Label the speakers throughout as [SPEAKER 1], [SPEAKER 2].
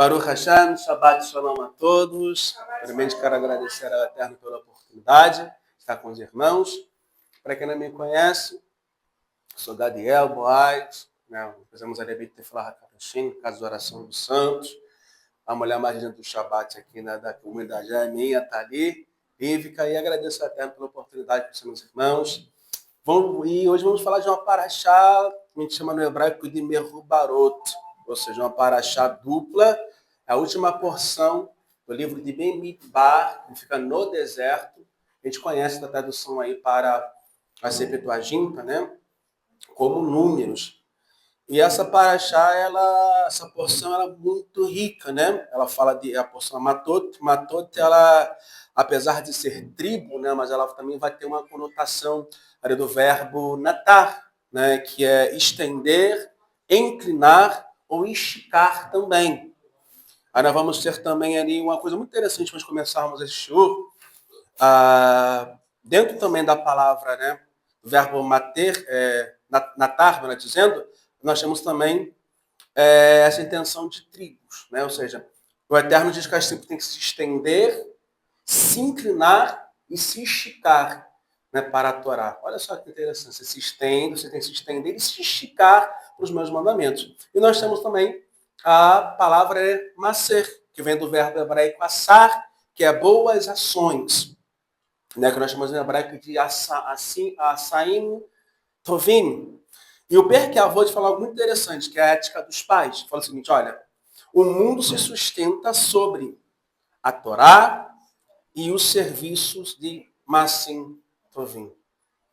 [SPEAKER 1] Baruch Hashem, Shabbat Shalom a todos. Primeiramente quero agradecer ao Eterno pela oportunidade de estar com os irmãos. Para quem não me conhece, sou Gadiel Boaz, fazemos a Rebite Tefillah HaKadoshim, Casa de Oração dos Santos. A mulher mais linda do Shabbat aqui da comunidade é minha, está ali, Vívica, e agradeço ao Eterno pela oportunidade de ser meus irmãos. E hoje vamos falar de uma paraxá, a gente chama no hebraico de Merubarot, ou seja, uma paraxá dupla, a última porção do livro de Bemidbar, que fica no deserto. A gente conhece a tradução aí para a Septuaginta, né? Como números. E essa paraxá, essa porção, ela é muito rica, né? Ela fala a porção Matot. Matot, ela, apesar de ser tribo, né? Mas ela também vai ter uma conotação ali do verbo natar, né? Que é estender, inclinar ou esticar também. Aí nós vamos ter também ali uma coisa muito interessante para começarmos esse show. Dentro também da palavra, né? Do verbo mater, natar, né, dizendo, nós temos também essa intenção de tribos, né? Ou seja, o Eterno diz que as tribos têm que se estender, se inclinar e se esticar, né, para a Torá. Olha só que interessante, você se estende, você tem que se estender e se esticar para os meus mandamentos. E nós temos também a palavra maser, que vem do verbo hebraico assar, que é boas ações, né, que nós chamamos em hebraico de assaim tovim. E o Pirkei Avot fala algo muito interessante, que é a ética dos pais. Fala o seguinte, olha, o mundo se sustenta sobre a Torá e os serviços de Masim Tovim,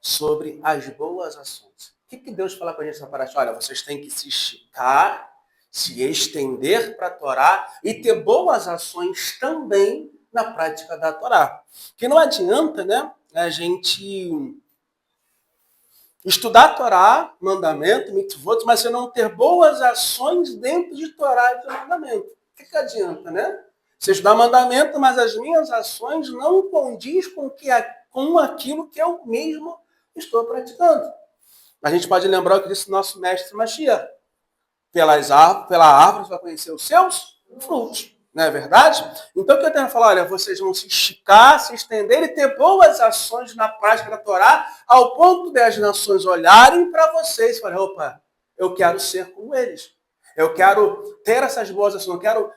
[SPEAKER 1] sobre as boas ações. O que Deus fala para a gente nessa paraxá? Olha, vocês têm que se esticar, se estender para a Torá e ter boas ações também na prática da Torá. Que não adianta, né, a gente estudar a Torá, mandamento, mitzvot, mas você não ter boas ações dentro de Torá e de mandamento. O que adianta, né? Você estudar mandamento, mas as minhas ações não condiz com aquilo que eu mesmo estou praticando. A gente pode lembrar o que disse nosso mestre Mashiach. Pela árvore você vai conhecer os seus frutos. Não é verdade? Então o que eu tenho a falar? Olha, vocês vão se esticar, se estender e ter boas ações na prática da Torá, ao ponto de as nações olharem para vocês e falarem, opa, eu quero ser como eles. Eu quero ter essas boas ações. Eu quero.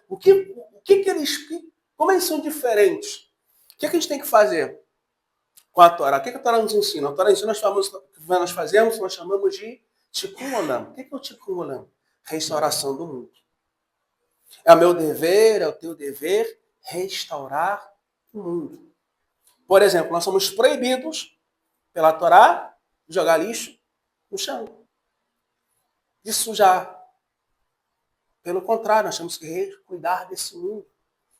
[SPEAKER 1] Como eles são diferentes? O que a gente tem que fazer com a Torá? O que a Torá nos ensina? A Torá ensina, nós chamamos de Tikkun Olam. O que é o Tikkun Olam? Restauração do mundo. É o meu dever, é o teu dever restaurar o mundo. Por exemplo, nós somos proibidos pela Torá de jogar lixo no chão, de sujar. Pelo contrário, nós temos que cuidar desse mundo.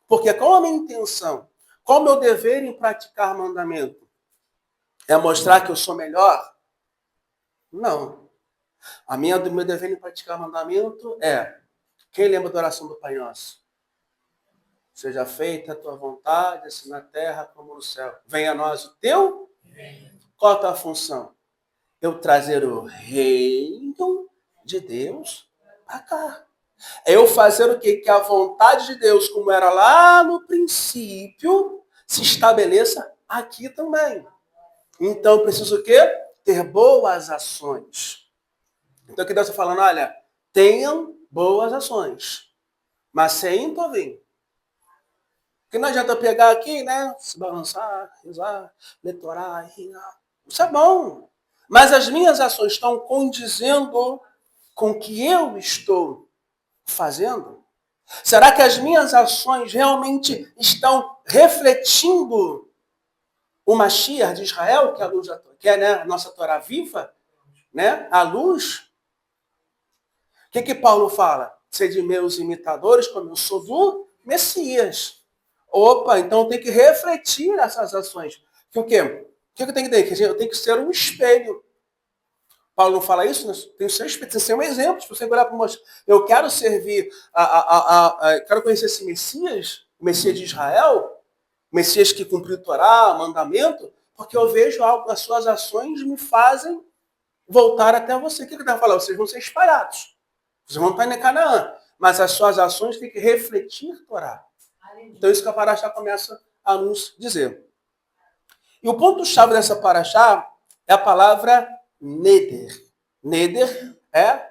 [SPEAKER 1] Porque qual a minha intenção? Qual o meu dever em praticar mandamento? É mostrar que eu sou melhor? Não. O meu dever em praticar mandamento é... Quem lembra da oração do Pai Nosso? Seja feita a tua vontade, assim na terra como no céu. Venha a nós o teu? Qual a tua função? Eu trazer o reino de Deus para cá. É eu fazer o quê? Que a vontade de Deus, como era lá no princípio, se estabeleça aqui também. Então, eu preciso o quê? Ter boas ações. Então, o que Deus está falando? Olha, tenham boas ações. Mas sem tovim. Porque não adianta eu pegar aqui, né? Se balançar, rezar, letorar, isso é bom. Mas as minhas ações estão condizendo com o que eu estou fazendo? Será que as minhas ações realmente estão refletindo o Mashiach de Israel, que é a luz, que é, né, a nossa Torá viva, né? A luz? O que Paulo fala? Sede meus imitadores, como eu sou do Messias. Opa, então tem que refletir essas ações. O quê? O que eu tenho que ter? Eu tenho que ser um espelho. Paulo não fala isso? Tem que ser um espelho, tem que ser um exemplo. Se você olhar para o eu quero servir, quero conhecer esse Messias, o Messias de Israel, o Messias que cumpriu o Torá, o mandamento, porque eu vejo algo, as suas ações me fazem voltar até você. O que ele está falando? Vocês vão ser espalhados. Vocês vão estar em Canaã. mas as suas ações têm que refletir Torá. Então isso que a Paraxá começa a nos dizer. E o ponto-chave dessa Paraxá é a palavra neder. Neder é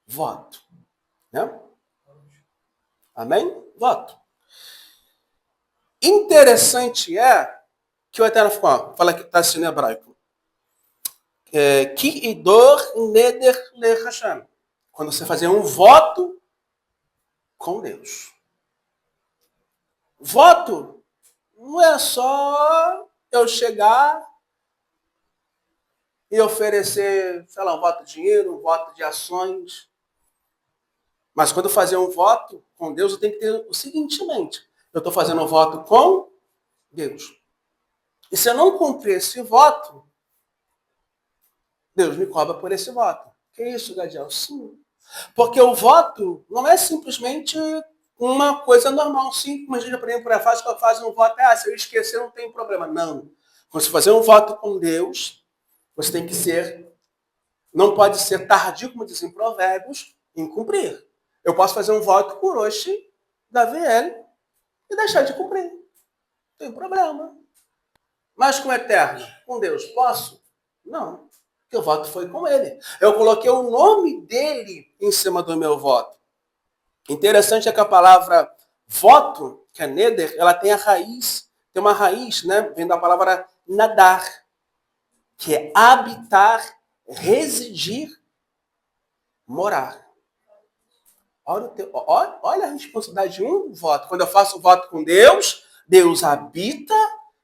[SPEAKER 1] voto. Né? Amém? Voto. Interessante é que o Eterno fala que está assim no hebraico. Ki idor neder le Hashem. Quando você fazer um voto com Deus. Voto não é só eu chegar e oferecer, sei lá, um voto de dinheiro, um voto de ações. Mas quando eu fazer um voto com Deus, eu tenho que ter o seguinte em mente. Eu estou fazendo um voto com Deus. E se eu não cumprir esse voto, Deus me cobra por esse voto. Que isso, Gadiel? Sim. Porque o voto não é simplesmente uma coisa normal. Sim, como a gente aprende por aí, faz um voto, se eu esquecer não tem problema. Não. Quando você fazer um voto com Deus, você tem que ser, não pode ser tardio, como dizem Provérbios, em cumprir. Eu posso fazer um voto por Oxi, da VL, e deixar de cumprir. Não tem problema. Mas com o Eterno, com Deus, posso? Não. Porque o voto foi com ele. Eu coloquei o nome dele em cima do meu voto. Interessante é que a palavra voto, que é neder, ela tem uma raiz, né? Vem da palavra nadar, que é habitar, residir, morar. Olha a responsabilidade de um voto. Quando eu faço o voto com Deus, Deus habita,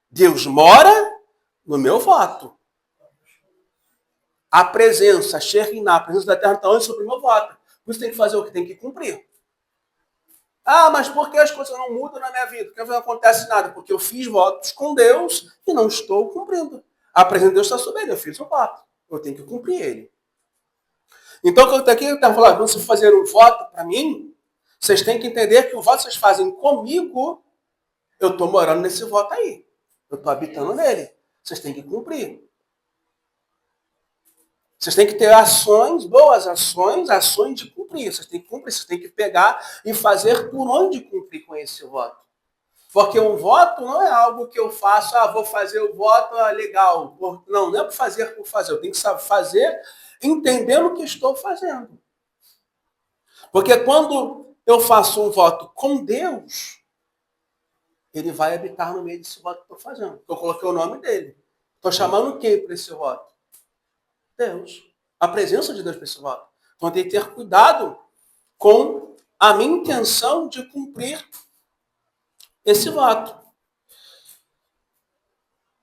[SPEAKER 1] Deus mora no meu voto. A presença, a presença da terra está onde sobre o meu voto. Por isso tem que fazer o que tem que cumprir. Mas por que as coisas não mudam na minha vida? Por que não acontece nada? Porque eu fiz votos com Deus e não estou cumprindo. A presença de Deus está sobre ele, eu fiz o voto. Eu tenho que cumprir ele. Então, quando eu estou falando, quando vocês fazerem um voto para mim, vocês têm que entender que o voto que vocês fazem comigo, eu estou morando nesse voto aí. Eu estou habitando nele. Vocês têm que cumprir. Vocês têm que ter ações, boas ações de cumprir. Vocês têm que cumprir, vocês têm que pegar e fazer por onde cumprir com esse voto. Porque um voto não é algo que eu faço, vou fazer o voto, legal. Não é por fazer por fazer. Eu tenho que saber fazer entendendo o que estou fazendo. Porque quando eu faço um voto com Deus, ele vai habitar no meio desse voto que eu estou fazendo. Eu coloquei o nome dele. Estou chamando quem para esse voto? Deus. A presença de Deus para esse voto. Então eu tenho que ter cuidado com a minha intenção de cumprir esse voto.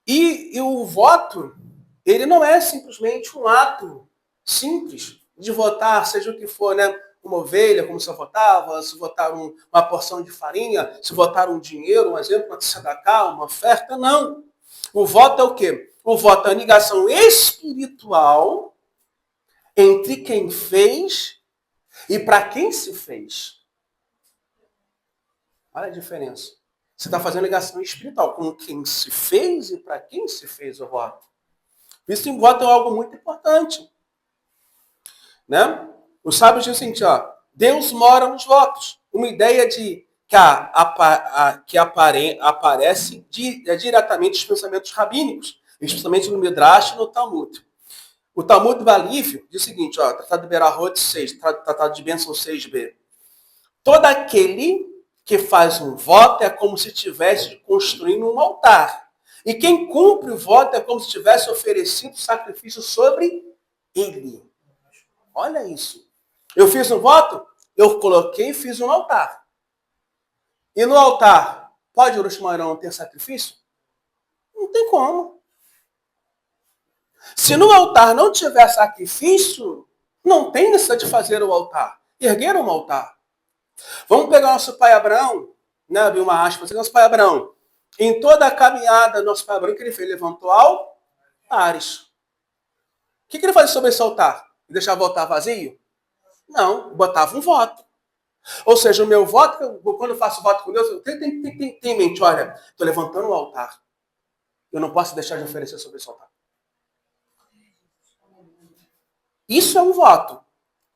[SPEAKER 1] E o voto, ele não é simplesmente um ato simples de votar, seja o que for, né? Uma ovelha, como se eu votava, se votar uma porção de farinha, se votar um dinheiro, um exemplo, uma tzedakah, uma oferta, não. O voto é o quê? O voto é a ligação espiritual entre quem fez e para quem se fez. Olha a diferença. Você está fazendo ligação espiritual com quem se fez e para quem se fez o voto. Isso em voto é algo muito importante. Né? Os sábios dizem assim, Deus mora nos votos. Uma ideia de que aparece diretamente nos pensamentos rabínicos, especialmente no Midrash e no Talmud. O Talmud Balívio diz o seguinte, Tratado de Berahot 6, Tratado de Bênção 6b. Todo aquele que faz um voto é como se estivesse construindo um altar. E quem cumpre o voto é como se tivesse oferecido sacrifício sobre ele. Olha isso. Eu fiz um voto, eu coloquei e fiz um altar. E no altar, pode o Uruxumarão ter sacrifício? Não tem como. Se no altar não tiver sacrifício, não tem necessidade de fazer o altar. Erguer um altar. Vamos pegar nosso pai Abraão, né? Abrir uma aspas, nosso pai Abraão. Em toda a caminhada, nosso pai Abraão, o que ele fez? Levantou altares. O que ele fazia sobre esse altar? Deixava o altar vazio? Não, botava um voto. Ou seja, o meu voto, quando eu faço voto com Deus, eu tenho em mente, olha, estou levantando o altar. Eu não posso deixar de oferecer sobre esse altar. Isso é um voto.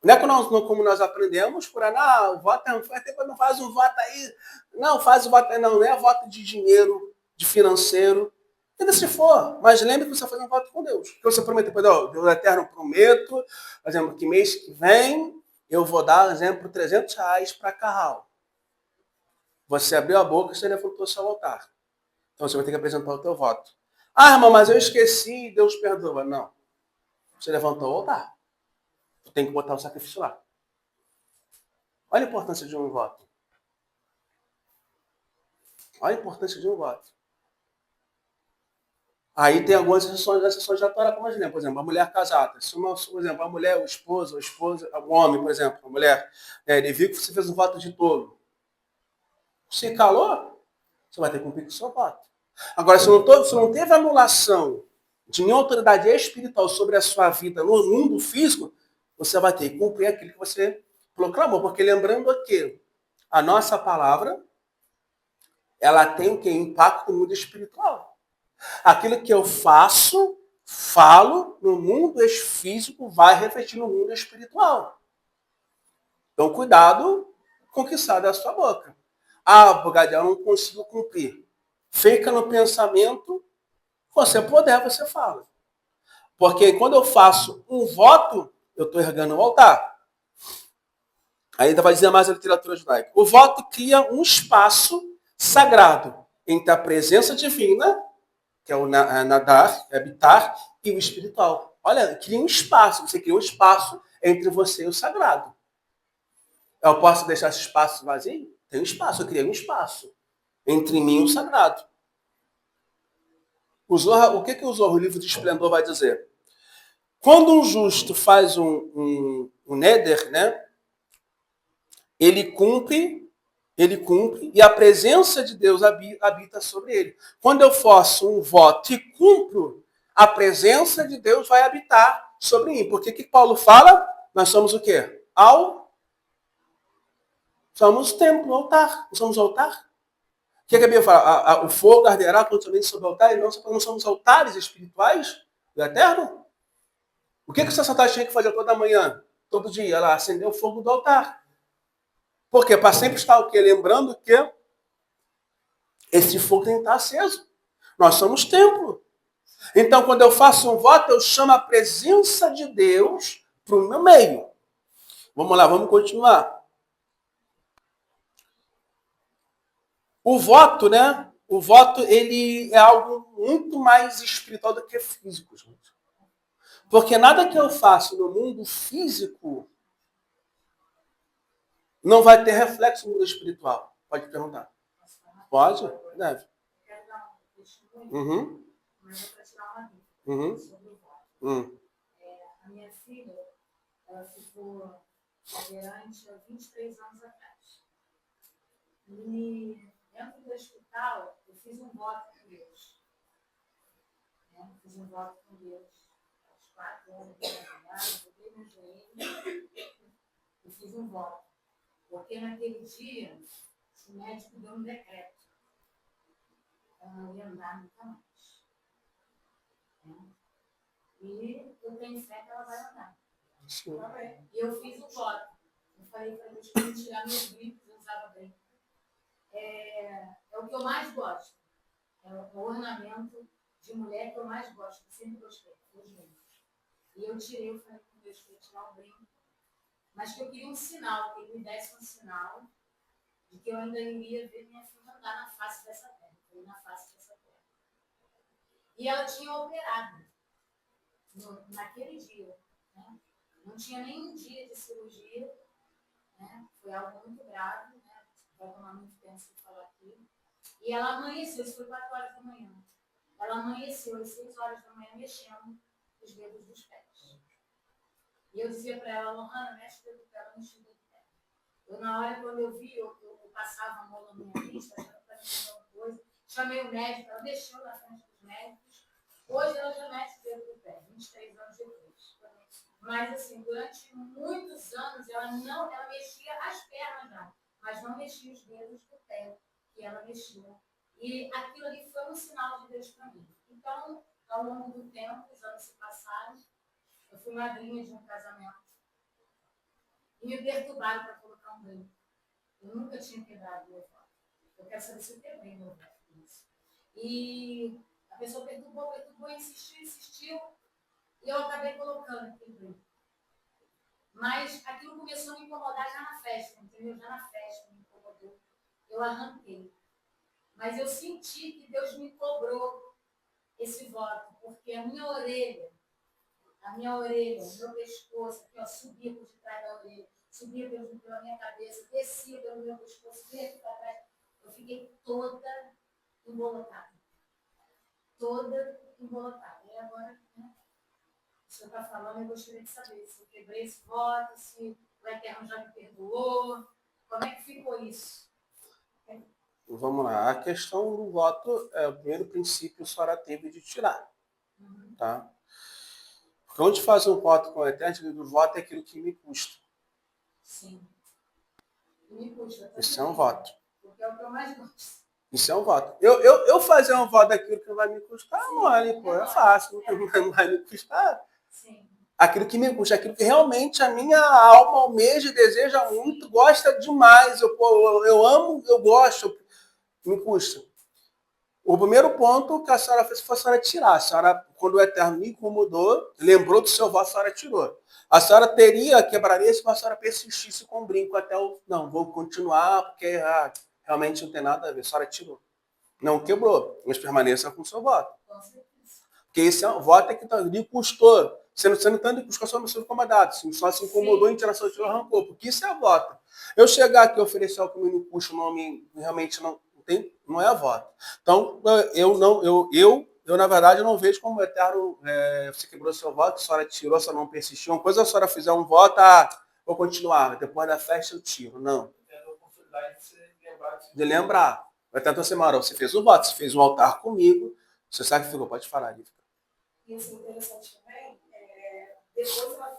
[SPEAKER 1] Não é como nós aprendemos, por aí, não, vota, não faz um voto aí, não, faz o voto aí, não é voto de dinheiro, de financeiro, ainda se for, mas lembre que você faz um voto com Deus, que você prometeu, Deus eterno, prometo, por exemplo, que mês que vem eu vou dar, por exemplo, R$300 para Carral. Você abriu a boca e você levantou o seu altar. Então você vai ter que apresentar o teu voto. Ah, irmão, mas eu esqueci, Deus perdoa. Não. Você levantou o altar. Tu tem que botar o sacrifício lá. Olha a importância de um voto. Olha a importância de um voto. Aí tem algumas exceções da Torá, como a gente, por exemplo, a mulher casada. Se por exemplo, a mulher, o esposo, o homem, por exemplo, a mulher, ele viu que você fez um voto de tolo. Se calou, você vai ter que cumprir com o seu voto. Agora, se não teve anulação de nenhuma autoridade espiritual sobre a sua vida no mundo físico, você vai ter que cumprir aquilo que você proclamou. Porque lembrando que a nossa palavra, ela tem o quê? Impacto no mundo espiritual. Aquilo que eu falo no mundo físico, vai refletir no mundo espiritual. Então, cuidado com o que sai da sua boca. Ah, Bogadiel, eu não consigo cumprir. Fica no pensamento, você puder, você fala. Porque quando eu faço um voto, eu estou ergando o altar. Ainda vai dizer mais a literatura judaica. O voto cria um espaço sagrado entre a presença divina, que é o nadar, habitar, e o espiritual. Olha, cria um espaço. Você cria um espaço entre você e o sagrado. Eu posso deixar esse espaço vazio? Tem um espaço, eu criei um espaço entre mim e o sagrado. O que o Zohar, o livro de Esplendor, vai dizer? Quando um justo faz um neder, né? Ele cumpre, e a presença de Deus habita sobre ele. Quando eu faço um voto e cumpro, a presença de Deus vai habitar sobre mim. Porque o que Paulo fala? Nós somos o quê? Somos templo, altar. Não somos altar? O que a Bíblia fala? O fogo arderá continuamente sobre o altar, e não somos altares espirituais do Eterno? O que o sacerdote tinha que fazer toda manhã, todo dia? Lá, acender o fogo do altar. Por quê? Para sempre estar o quê? Lembrando que esse fogo tem que estar aceso. Nós somos templo. Então, quando eu faço um voto, eu chamo a presença de Deus para o meu meio. Vamos lá, vamos continuar. O voto, né? O voto, ele é algo muito mais espiritual do que físico, gente. Porque nada que eu faço no mundo físico não vai ter reflexo no mundo espiritual. Pode perguntar. Pode? Deve. Uhum. Uhum.
[SPEAKER 2] A minha filha, ela ficou cadeirante há 23 anos atrás. E dentro do hospital, eu fiz um voto com Deus. Fiz um voto com Deus. Aos 4 anos de idade, eu dei no joelho e fiz um voto. Porque naquele dia, o médico deu um decreto. Ela não ia andar nunca mais. E eu tenho fé que ela vai andar. E eu fiz um voto. Eu falei para Deus que eu ia tirar meus brincos, eu usava brinco. É o que eu mais gosto. É o ornamento de mulher que eu mais gosto. Eu sempre gostei, os brincos. E eu tirei, eu falei com Deus que eu ia tirar o brinco. Mas que eu queria um sinal, que ele me desse um sinal de que eu ainda iria ver minha filha andar na face dessa terra. Na face dessa terra. E ela tinha operado naquele dia. Né? Não tinha nenhum dia de cirurgia. Né? Foi algo muito grave. Né? Vai tomar muito tempo se falar aqui. E ela amanheceu, isso foi 4 horas da manhã. Ela amanheceu às 6 horas da manhã mexendo os dedos dos pés. E eu dizia para ela, Lohana, mexe o dedo do pé, ela mexia o dedo do pé. Eu, na hora, quando eu vi, eu passava a mão na minha vista, achando que estava alguma coisa. Chamei o médico, ela mexeu na frente dos médicos. Hoje ela já mexe o dedo do pé, 23 anos depois. Mas, assim, durante muitos anos, ela mexia as pernas já, mas não mexia os dedos do pé, que ela mexia. E aquilo ali foi um sinal de Deus para mim. Então, ao longo do tempo, os anos se passaram, eu fui madrinha de um casamento. e me perturbaram para colocar um brinco. Eu nunca tinha quebrado meu voto. Eu quero saber se eu quebrei meu voto. E a pessoa perturbou, insistiu, e eu acabei colocando aquele brinco. Mas aquilo começou a me incomodar já na festa, entendeu? Já na festa me incomodou. Eu arranquei. Mas eu senti que Deus me cobrou esse voto, porque a minha orelha, o meu pescoço, aqui, ó, subia por detrás da orelha, subia pela minha cabeça, descia pelo meu pescoço, vinha aqui para trás. Eu fiquei toda embolotada. E agora, né? O senhor está falando, eu gostaria de saber se eu quebrei esse voto, se o Eterno já me perdoou. Como é que ficou isso?
[SPEAKER 1] Vamos lá. A questão do voto, o primeiro princípio, a senhora teve de tirar. Tá? Porque quando a gente faz um voto com o Eterno, o voto é aquilo que me custa.
[SPEAKER 2] Sim. Me custa.
[SPEAKER 1] Isso é um voto.
[SPEAKER 2] Porque é o que eu mais gosto.
[SPEAKER 1] Isso é um voto. Eu fazer um voto daquilo que vai me custar, mole, pô, é fácil. Não vai me custar.
[SPEAKER 2] Sim.
[SPEAKER 1] Aquilo que me custa, aquilo que realmente a minha alma almeja, deseja muito, gosta demais. Eu amo, eu gosto, me custa. O primeiro ponto que a senhora fez foi a senhora tirar. A senhora, quando o Eterno me incomodou, lembrou do seu voto, a senhora tirou. A senhora quebraria se a senhora persistisse com o brinco até o... Não, vou continuar, porque realmente não tem nada a ver. A senhora tirou. Não quebrou, mas permaneça com o seu voto. Porque esse é um voto que lhe custou. Você não está lhe custou, só não se incomodado. Se só se incomodou em tirar seu tiro, arrancou. Porque isso é voto. Eu chegar aqui e oferecer algo que me custa, o nome realmente não é voto. Então, eu na verdade, não vejo como eterno, você quebrou seu voto, a senhora tirou, a senhora não persistiu. Uma coisa é a senhora fizer um voto, vou continuar, depois da festa eu tiro. Não. De lembrar. Até você, Marão, você fez um voto, você fez um altar comigo, você sacrificou, pode falar, Lívia.
[SPEAKER 3] E assim, interessante também, depois ela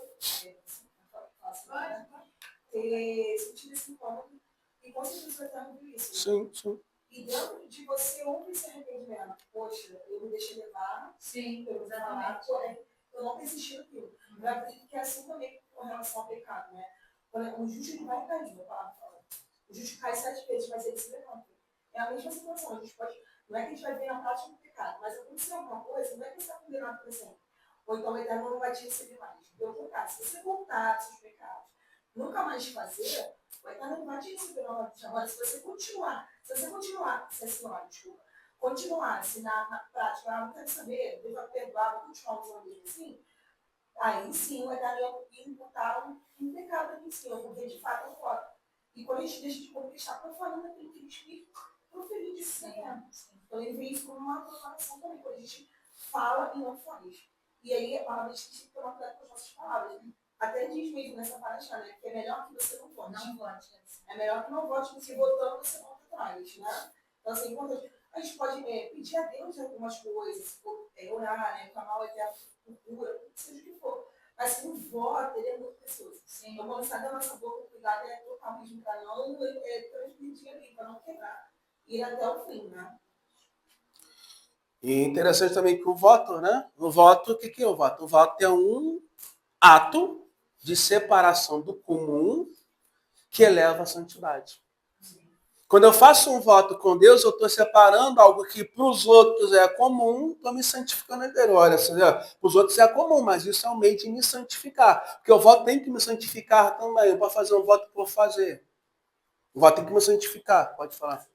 [SPEAKER 3] ter sentido esse incômodo, e com certeza vai estar viu isso.
[SPEAKER 1] Sim, sim.
[SPEAKER 3] E dentro de você houve esse arrependimento. Poxa, eu me deixei levar,
[SPEAKER 2] sim,
[SPEAKER 3] eu falar, porém, eu não persisti naquilo. Eu acredito que é assim também com relação ao pecado, né? O justo vai cair, a palavra fala. O justo cai 7 vezes, mas ele se levanta. É a mesma situação. A gente pode, não é que a gente vai ver a prática do pecado, mas aconteceu alguma coisa, não é que você está condenado para sempre. Ou então o Eterno não vai te receber mais. Pelo contrário, se você voltar dos seus pecados, nunca mais fazer, o Eterno não vai te receber novamente. Agora, se você continuar, continuar, se na prática, não quero saber, Deus vai perdoar, vou continuar usando ele assim, aí sim o Eterno ia imputar um pecado aqui em cima, porque de fato eu falo. E quando a gente deixa de conquistar, está falando aquilo que a gente proferir de si. Então ele vem isso como uma proclamação também, quando a gente fala e não faz. E aí a palavra diz que a gente tem que tomar cuidado com as nossas palavras. Até diz mesmo nessa palestra, né? Que é melhor que você não vote.
[SPEAKER 2] Não vote.
[SPEAKER 3] É melhor que não vote, porque votando você volta atrás, né? Então, assim, enquanto a gente pode pedir a Deus algumas coisas, orar, né? Clamar o Eterno por cura, seja o que for. Mas o voto, ele é muito precioso. Sim. Então, quando sai da nossa boca, o cuidado é tocar mesmo para não transmitir ali, para não quebrar. Ir até o fim, né?
[SPEAKER 1] E interessante também que o voto, né? O voto, o que é o voto? O voto é um ato de separação do comum que eleva a santidade. Quando eu faço um voto com Deus, eu estou separando algo que para os outros é comum, estou me santificando dele. Olha, para os outros é comum, mas isso é um meio de me santificar. Porque o voto tem que me santificar também. Eu posso fazer um voto por fazer. O voto tem que me santificar. Pode falar.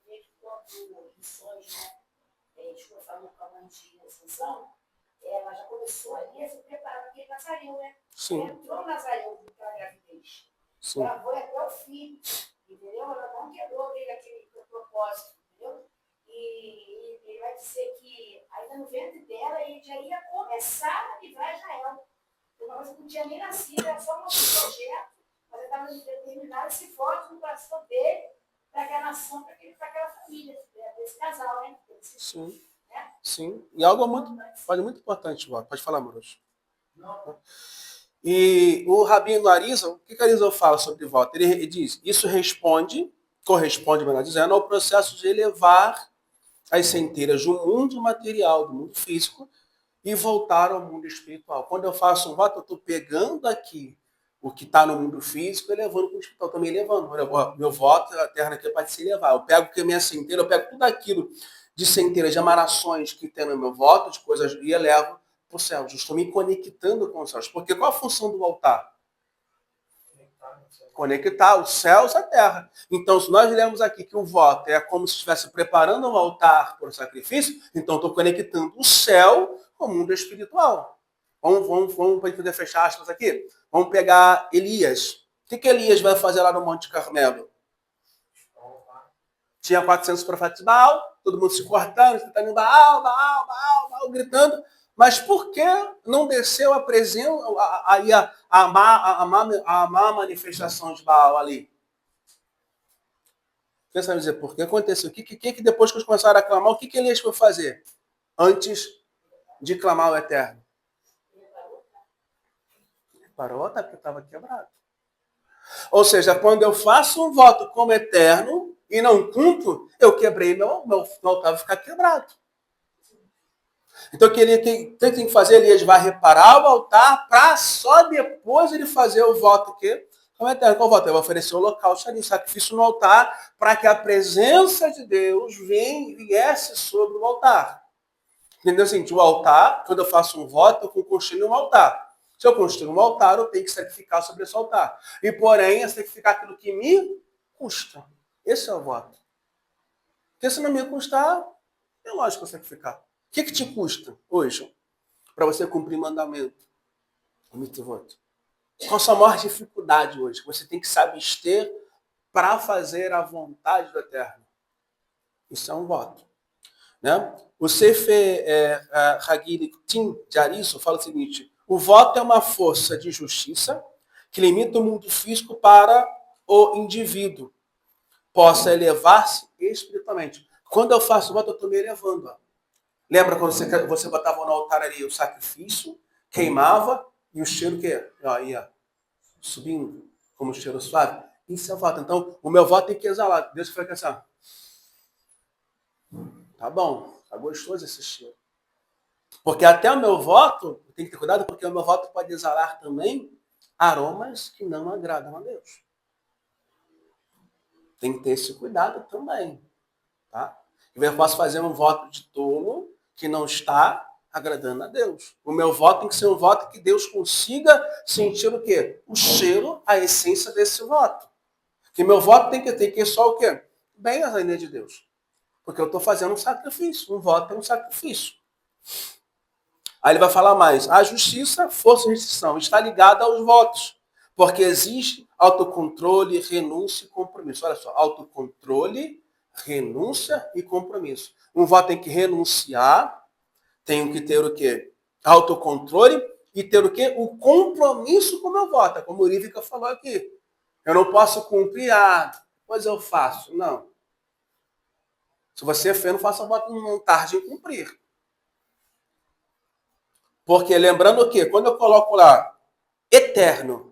[SPEAKER 4] Ela já começou ali a se preparar para aquele Nazareu, né?
[SPEAKER 1] Sim.
[SPEAKER 4] Ela entrou no Nazareu para a gravidez.
[SPEAKER 1] Sim.
[SPEAKER 4] Ela foi até o fim, entendeu? Ela não quebrou aquele propósito, entendeu? E ele vai dizer que ainda no ventre dela ele já ia começar a livrar Israel. Uma coisa que não tinha nem nascido, era só um projeto, mas ele estava determinado esse forte no coração dele, para aquela nação, para aquela família, desse casal, né?
[SPEAKER 1] Sim. Sim. E algo muito importante, pode falar, Morocho. E o Rabino Arizal, o que Arizal fala sobre voto? Ele diz, isso corresponde, melhor dizendo, ao processo de elevar as centelhas do mundo material, do mundo físico, e voltar ao mundo espiritual. Quando eu faço um voto, eu estou pegando aqui o que está no mundo físico e levando para o espiritual, também levando. Meu voto eterno aqui pode se levar. Eu pego que a minha centelha, eu pego tudo aquilo de centelhas, de emanações que tem no meu voto, de coisas, e elevo para o céu. Eu estou me conectando com os céus. Porque qual a função do altar? Conectar os céus à terra. Então, se nós lemos aqui que o voto é como se estivesse preparando um altar para o sacrifício, então estou conectando o céu com o mundo espiritual. Vamos para poder fechar aspas aqui. Vamos pegar Elias. O que Elias vai fazer lá no Monte Carmelo? Tinha 400 profetas de Baal, todo mundo se cortando, tentando Baal, Baal, Baal, Baal, gritando. Mas por que não desceu a presença, a má manifestação de Baal ali? Você sabe dizer por que aconteceu? O que depois que eles começaram a clamar, o que Elias foi fazer antes de clamar o Eterno? Parou, tá? Porque estava quebrado. Ou seja, quando eu faço um voto como eterno e não cumpro, eu quebrei meu altar, vai ficar quebrado. Então, o que ele tem que fazer? Ele vai reparar o altar para só depois ele fazer o voto que como eterno. Qual voto? Ele vai oferecer o holocausto ali, sacrifício no altar, para que a presença de Deus viesse sobre o altar. Entendeu? Assim, o altar, quando eu faço um voto, eu construo um altar. Se eu construir um altar, eu tenho que sacrificar sobre esse altar. E, porém, é sacrificar aquilo que me custa. Esse é o voto. Porque se não me custar, é lógico eu sacrificar. O que te custa hoje para você cumprir mandamento? Muito voto. Qual a sua maior dificuldade hoje? Você tem que se abster para fazer a vontade do Eterno. Isso é um voto. Né? O Sefer Haggidim de Aristo fala o seguinte: o voto é uma força de justiça que limita o mundo físico para o indivíduo possa elevar-se espiritualmente. Quando eu faço voto, eu estou me elevando. Ó. Lembra quando você botava no altar ali o sacrifício, queimava e o cheiro que ia subindo como um cheiro suave? Isso é o voto. Então, o meu voto tem que exalar. Deus foi assim, tá bom, tá gostoso esse cheiro. Porque até o meu voto, tem que ter cuidado, porque o meu voto pode exalar também aromas que não agradam a Deus. Tem que ter esse cuidado também. Tá? Eu posso fazer um voto de tolo que não está agradando a Deus. O meu voto tem que ser um voto que Deus consiga sentir o quê? O cheiro, a essência desse voto. Que meu voto tem que ter só o quê? Bem a lei de Deus. Porque eu estou fazendo um sacrifício. Um voto é um sacrifício. Aí ele vai falar mais. A justiça, força e restrição está ligada aos votos. Porque existe autocontrole, renúncia e compromisso. Olha só, autocontrole, renúncia e compromisso. Um voto tem que renunciar, tem que ter o quê? Autocontrole e ter o quê? O compromisso com o meu voto. Como o Rívica falou aqui. Eu não posso cumprir, depois eu faço. Não. Se você é feio, não faça voto não tarde em cumprir. Porque lembrando o quê? Quando eu coloco lá, eterno,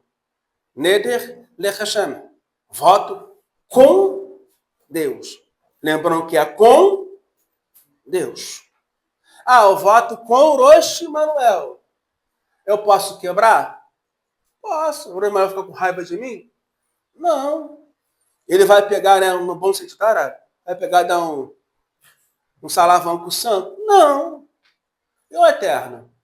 [SPEAKER 1] Neder Lechashem, voto com Deus. Lembrando que é com Deus. Eu voto com Rosh Manuel. Eu posso quebrar? Posso. O Rosh Manuel fica com raiva de mim? Não. Ele vai pegar, né, no bom sentido árabe, vai pegar e dar um salavão com o santo? Não. E o eterno?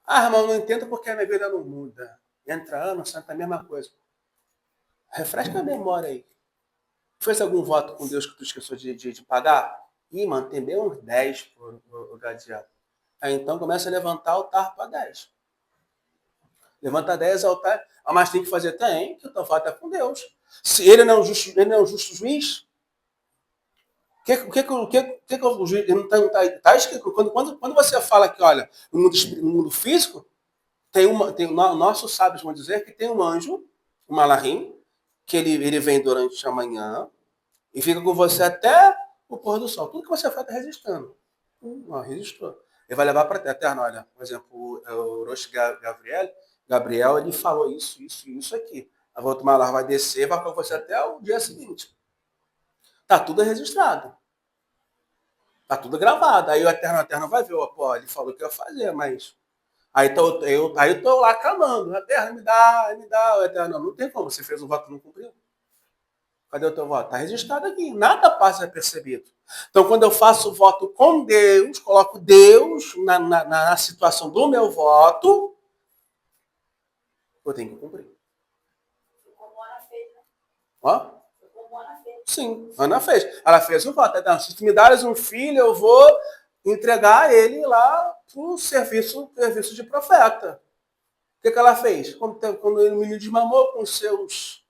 [SPEAKER 1] Irmão, não entendo porque a minha vida não muda. Entra ano, santa a mesma coisa. Refresca a memória aí. Fez algum voto com Deus que tu esqueceu de pagar? Mano, tem bem uns 10 por gadeado. Aí então começa a levantar o altar para 10. Levanta 10 altar, mas tem que fazer também que o teu voto é com Deus. Se ele não é um justo juiz, o que o juiz não está escrito? Quando você fala que, olha, no mundo físico, nossos sábios vão dizer que tem um anjo, um malachim, que ele vem durante a manhã e fica com você até o pôr do sol. Tudo que você faz está registrando. Registrou. Ele vai levar para a terra. Olha, por exemplo, o Rosh Gabriel, ele falou isso aqui. A outra malachim vai descer, vai com você até o dia seguinte. Está tudo registrado. Está tudo gravado. Aí o Eterno vai ver, ele falou que ia fazer, mas Aí eu tô lá clamando, Eterno, me dá, me dá. O Eterno, não tem como, você fez um voto e não cumpriu. Cadê o teu voto? Está registrado aqui, nada passa percebido. Então, quando eu faço voto com Deus, coloco Deus na situação do meu voto, eu tenho que cumprir. Ó? Sim, Ana fez. Ela fez o voto. Então, se tu me dares um filho, eu vou entregar ele lá para o serviço de profeta. O que ela fez? Quando o menino desmamou com seus,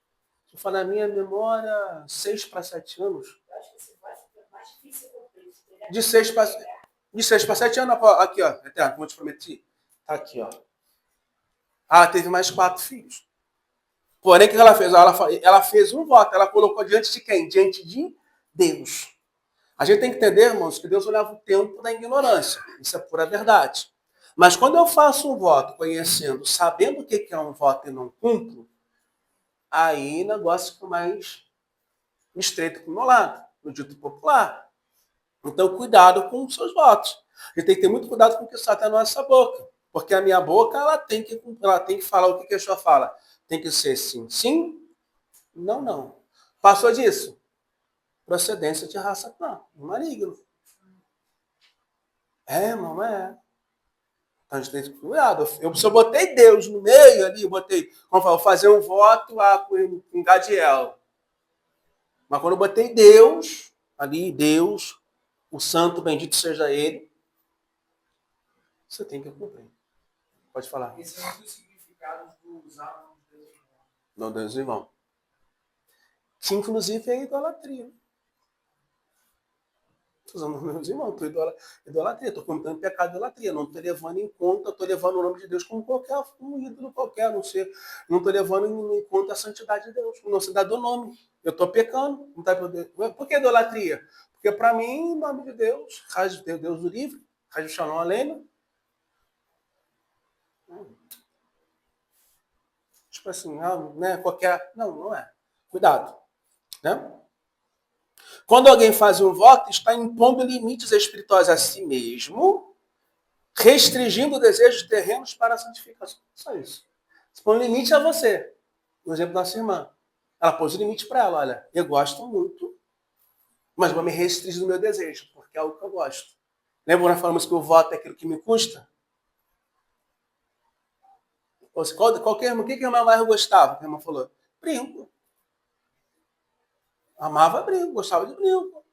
[SPEAKER 1] se eu falar na minha memória, 6 para 7 anos.
[SPEAKER 4] Eu acho que esse vai ser mais difícil cumprir.
[SPEAKER 1] De 6 para 7 anos, aqui, ó, Eterno, como eu te prometi. Tá aqui, ó. Ela teve mais 4 filhos. Porém, o que ela fez? Ela fez um voto, ela colocou diante de quem? Diante de Deus. A gente tem que entender, irmãos, que Deus olhava o tempo da ignorância. Isso é pura verdade. Mas quando eu faço um voto conhecendo, sabendo o que é um voto e não cumpro, aí o negócio fica mais estreito para o meu lado, no dito popular. Então, cuidado com os seus votos. A gente tem que ter muito cuidado com o que sai da nossa boca. Porque a minha boca, ela tem que falar o que a Yeshua fala. Tem que ser sim, sim, não, não. Passou disso? Procedência de raça clã, maligno. Irmão, é. Então a gente tem que ter cuidado. Se eu botei Deus no meio ali, vou fazer um voto com Gadiel. Mas quando eu botei Deus, ali, Deus, o santo bendito seja ele, você tem que cumprir. Pode falar.
[SPEAKER 5] Esse é um dos significados do usar o nome de Deus em vão.
[SPEAKER 1] Não, Deus em vão. Que inclusive é idolatria. Estou usando meus irmãos, idolatria, estou cometendo pecado de idolatria, não estou levando em conta, estou levando o nome de Deus como um ídolo qualquer, não estou levando em conta a santidade de Deus, não se dá do nome. Eu estou pecando. Não tá, por que idolatria? Porque para mim, o nome de Deus, Deus do livre, Rádio Shalom Aleino. Tipo assim, né, qualquer. Não é. Cuidado. Né? Quando alguém faz um voto, está impondo limites espirituais a si mesmo, restringindo desejos terrenos para a santificação. Só isso. Você põe um limite a você. No exemplo da nossa irmã. Ela pôs um limite para ela. Olha, eu gosto muito, mas vou me restringir no meu desejo, porque é algo que eu gosto. Lembra quando nós falamos que o voto é aquilo que me custa? Qualquer irmã, o que a irmã mais gostava? Que a irmã falou? Brinco. Amava brinco, gostava de brinco.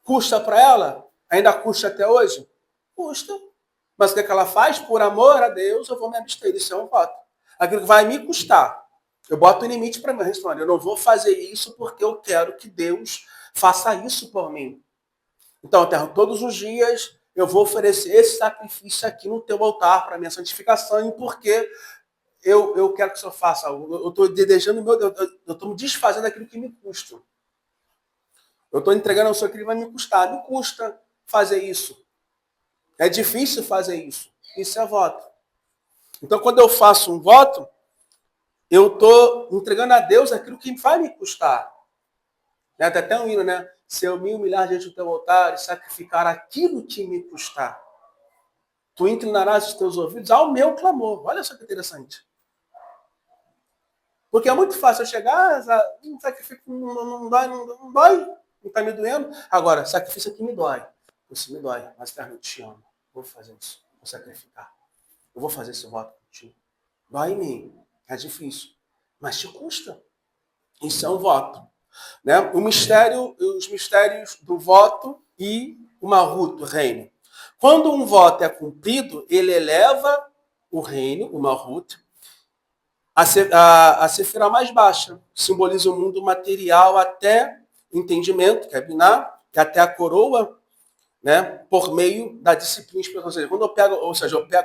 [SPEAKER 1] Custa para ela? Ainda custa até hoje? Custa. Mas o que ela faz? Por amor a Deus, eu vou me abster. Isso é um voto. Aquilo que vai me custar. Eu boto um limite para mim. Respondo, eu não vou fazer isso porque eu quero que Deus faça isso por mim. Então, todos os dias eu vou oferecer esse sacrifício aqui no teu altar para minha santificação, e porque eu quero que o Senhor faça. Eu estou desejando eu estou me desfazendo daquilo que me custa. Eu estou entregando ao Senhor aquilo que vai me custar. Me custa fazer isso. É difícil fazer isso. Isso é voto. Então, quando eu faço um voto, eu estou entregando a Deus aquilo que vai me custar. Tem até um hino, né? Se eu me humilhar diante do teu altar e sacrificar aquilo que me custar, tu inclinarás os teus ouvidos ao meu clamor. Olha só que interessante. Porque é muito fácil eu chegar, um sacrifício não dói, não está me doendo. Agora, sacrifício aqui me dói. Isso me dói, mas Eterno, eu te amo. Vou fazer isso, vou sacrificar. Eu vou fazer esse voto contigo. Dói em mim, é difícil, mas te custa. Isso é um voto. Né? Os mistérios do voto e o Malhut, o reino. Quando um voto é cumprido, ele eleva o reino, o Malhut, a sefirá mais baixa. Simboliza o mundo material até entendimento, que é Biná, e até a coroa, né, por meio da disciplina espiritual.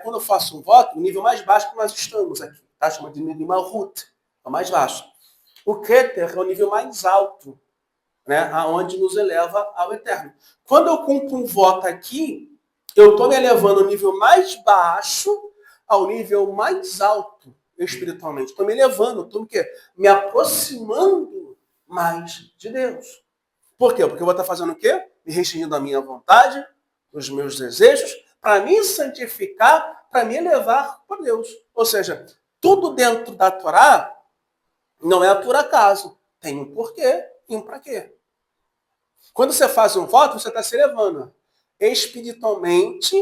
[SPEAKER 1] Quando eu faço um voto, o nível mais baixo que nós estamos aqui, tá? Chama de nível Malhut, é o mais baixo. O Keter é o nível mais alto, né, aonde nos eleva ao eterno. Quando eu cumpro um voto aqui, eu estou me elevando ao nível mais baixo ao nível mais alto espiritualmente. Estou me elevando, estou me aproximando mais de Deus. Por quê? Porque eu vou estar fazendo o quê? Me restringindo a minha vontade, os meus desejos, para me santificar, para me elevar para Deus. Ou seja, tudo dentro da Torá não é por acaso. Tem um porquê e um para quê. Quando você faz um voto, você está se elevando espiritualmente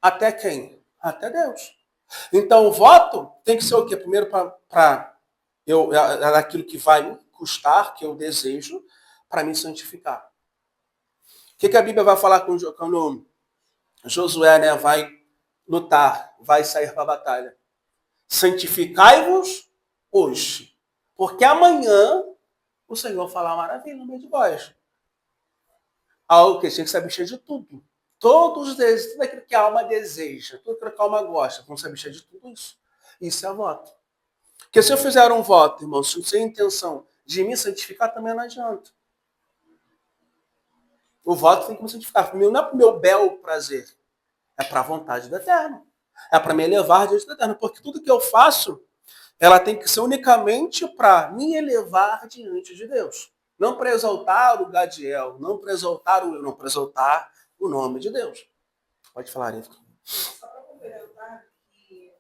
[SPEAKER 1] até quem? Até Deus. Então, o voto tem que ser o quê? Primeiro, para aquilo que vai me custar, que eu desejo, para me santificar. O que a Bíblia vai falar quando Josué, né, vai lutar, vai sair para a batalha? Santificai-vos hoje, porque amanhã o Senhor falar maravilha no meio de vós. Algo que tinha que se abster de tudo. Todos os desejos, tudo aquilo que a alma deseja, tudo aquilo que a alma gosta, vão se abster de tudo isso. Isso é voto. Porque se eu fizer um voto, irmão, sem intenção de me santificar, também não adianta. O voto tem que me santificar. Não é para o meu bel prazer. É para a vontade do Eterno. É para me elevar diante do Eterno. Porque tudo que eu faço, ela tem que ser unicamente para me elevar diante de Deus. Não para exaltar o Gadiel, não para exaltar o eu, não para exaltar o nome de Deus. Pode falar, Rivka.
[SPEAKER 3] Só para complementar, que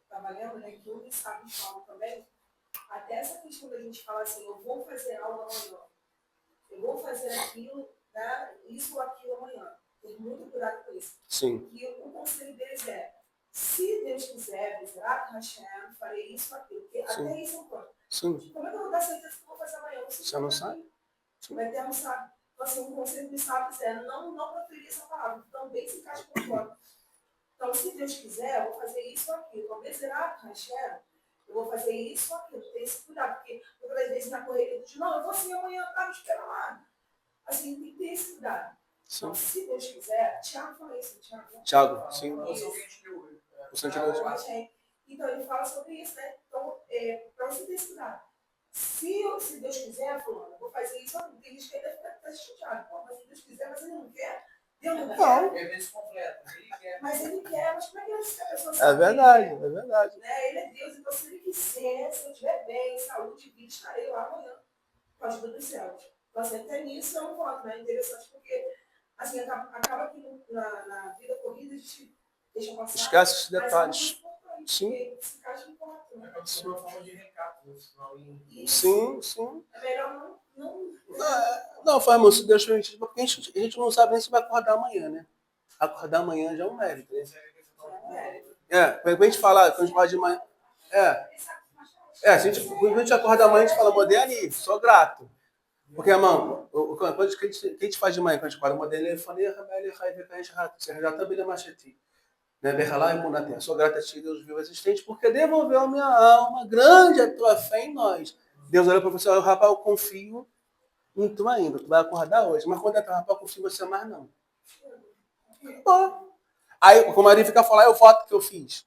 [SPEAKER 3] estava lendo, né, que um sábio fala também, até essa questão da gente falar assim, eu vou fazer algo amanhã, eu vou fazer aquilo, né, isso ou aquilo amanhã. Tem muito cuidado com isso.
[SPEAKER 1] Sim.
[SPEAKER 3] E o conselho deles é, se Deus quiser, Bezerra Hashem, farei isso ou aquilo. Porque
[SPEAKER 1] Sim.
[SPEAKER 3] até isso é um plano.
[SPEAKER 1] Sim.
[SPEAKER 3] Como é que eu vou dar certeza que eu vou fazer amanhã?
[SPEAKER 1] Você não sabe?
[SPEAKER 3] O Eterno sabe. Então, assim, o conselho dos sábios é não proferir essa palavra. Também se encaixa com o plano. Então, se Deus quiser, eu vou fazer isso ou aquilo. Então, Bezerra Hashem, eu vou fazer isso ou aquilo. Tem esse cuidado. Porque muitas das vezes na correria eu digo, não, eu vou assim amanhã, tá me esperando lá. Assim, tem que ter esse cuidado.
[SPEAKER 1] Sim.
[SPEAKER 3] Então, se Deus quiser, Tiago fala isso,
[SPEAKER 1] Tiago, sim.
[SPEAKER 3] O então, ele fala sobre isso, né? Então, para você ter esse cuidado. Se Deus quiser, fulano, eu vou fazer isso, tem gente que ainda fica chateado. Pô, mas se Deus quiser, mas ele não quer. Deus não quer.
[SPEAKER 5] É vezes completo. Ele quer.
[SPEAKER 3] Mas ele quer, mas como é que a pessoa
[SPEAKER 1] É
[SPEAKER 3] sabe?
[SPEAKER 1] verdade, é verdade.
[SPEAKER 3] Né? Ele é Deus, então se ele quiser, se eu estiver bem, saúde, vida, estarei lá amanhã, com a ajuda dos céus. Então, assim, até nisso é um voto, né? Interessante, porque assim, acaba que na vida corrida a gente deixa passar.
[SPEAKER 1] Esquece esses
[SPEAKER 3] mas
[SPEAKER 1] detalhes.
[SPEAKER 3] Sim. Se encaixa em voto, né?
[SPEAKER 5] É uma forma de recado, né? Senão
[SPEAKER 1] Sim, sim.
[SPEAKER 3] É melhor não.
[SPEAKER 1] Não, foi, irmão, se Deus permitir, porque a gente não sabe nem se vai acordar amanhã, né? Acordar amanhã já é um mérito, né? Quando a gente fala, quando a gente fala de manhã. Quando a gente acorda amanhã, a gente fala, Modene, sou grato. Porque, irmão, quando a gente faz de manhã, quando a gente acorda, Modene, ele fala, você já também é machete. Sou grato a ti, Deus vivo existente, porque devolveu a minha alma, grande a tua fé em nós. Deus olha para você, rapaz, eu confio em tu ainda, tu vai acordar hoje. Mas quando é rapaz, eu confio em você mais não. Aí, como a Maria fica falando, eu voto que eu fiz.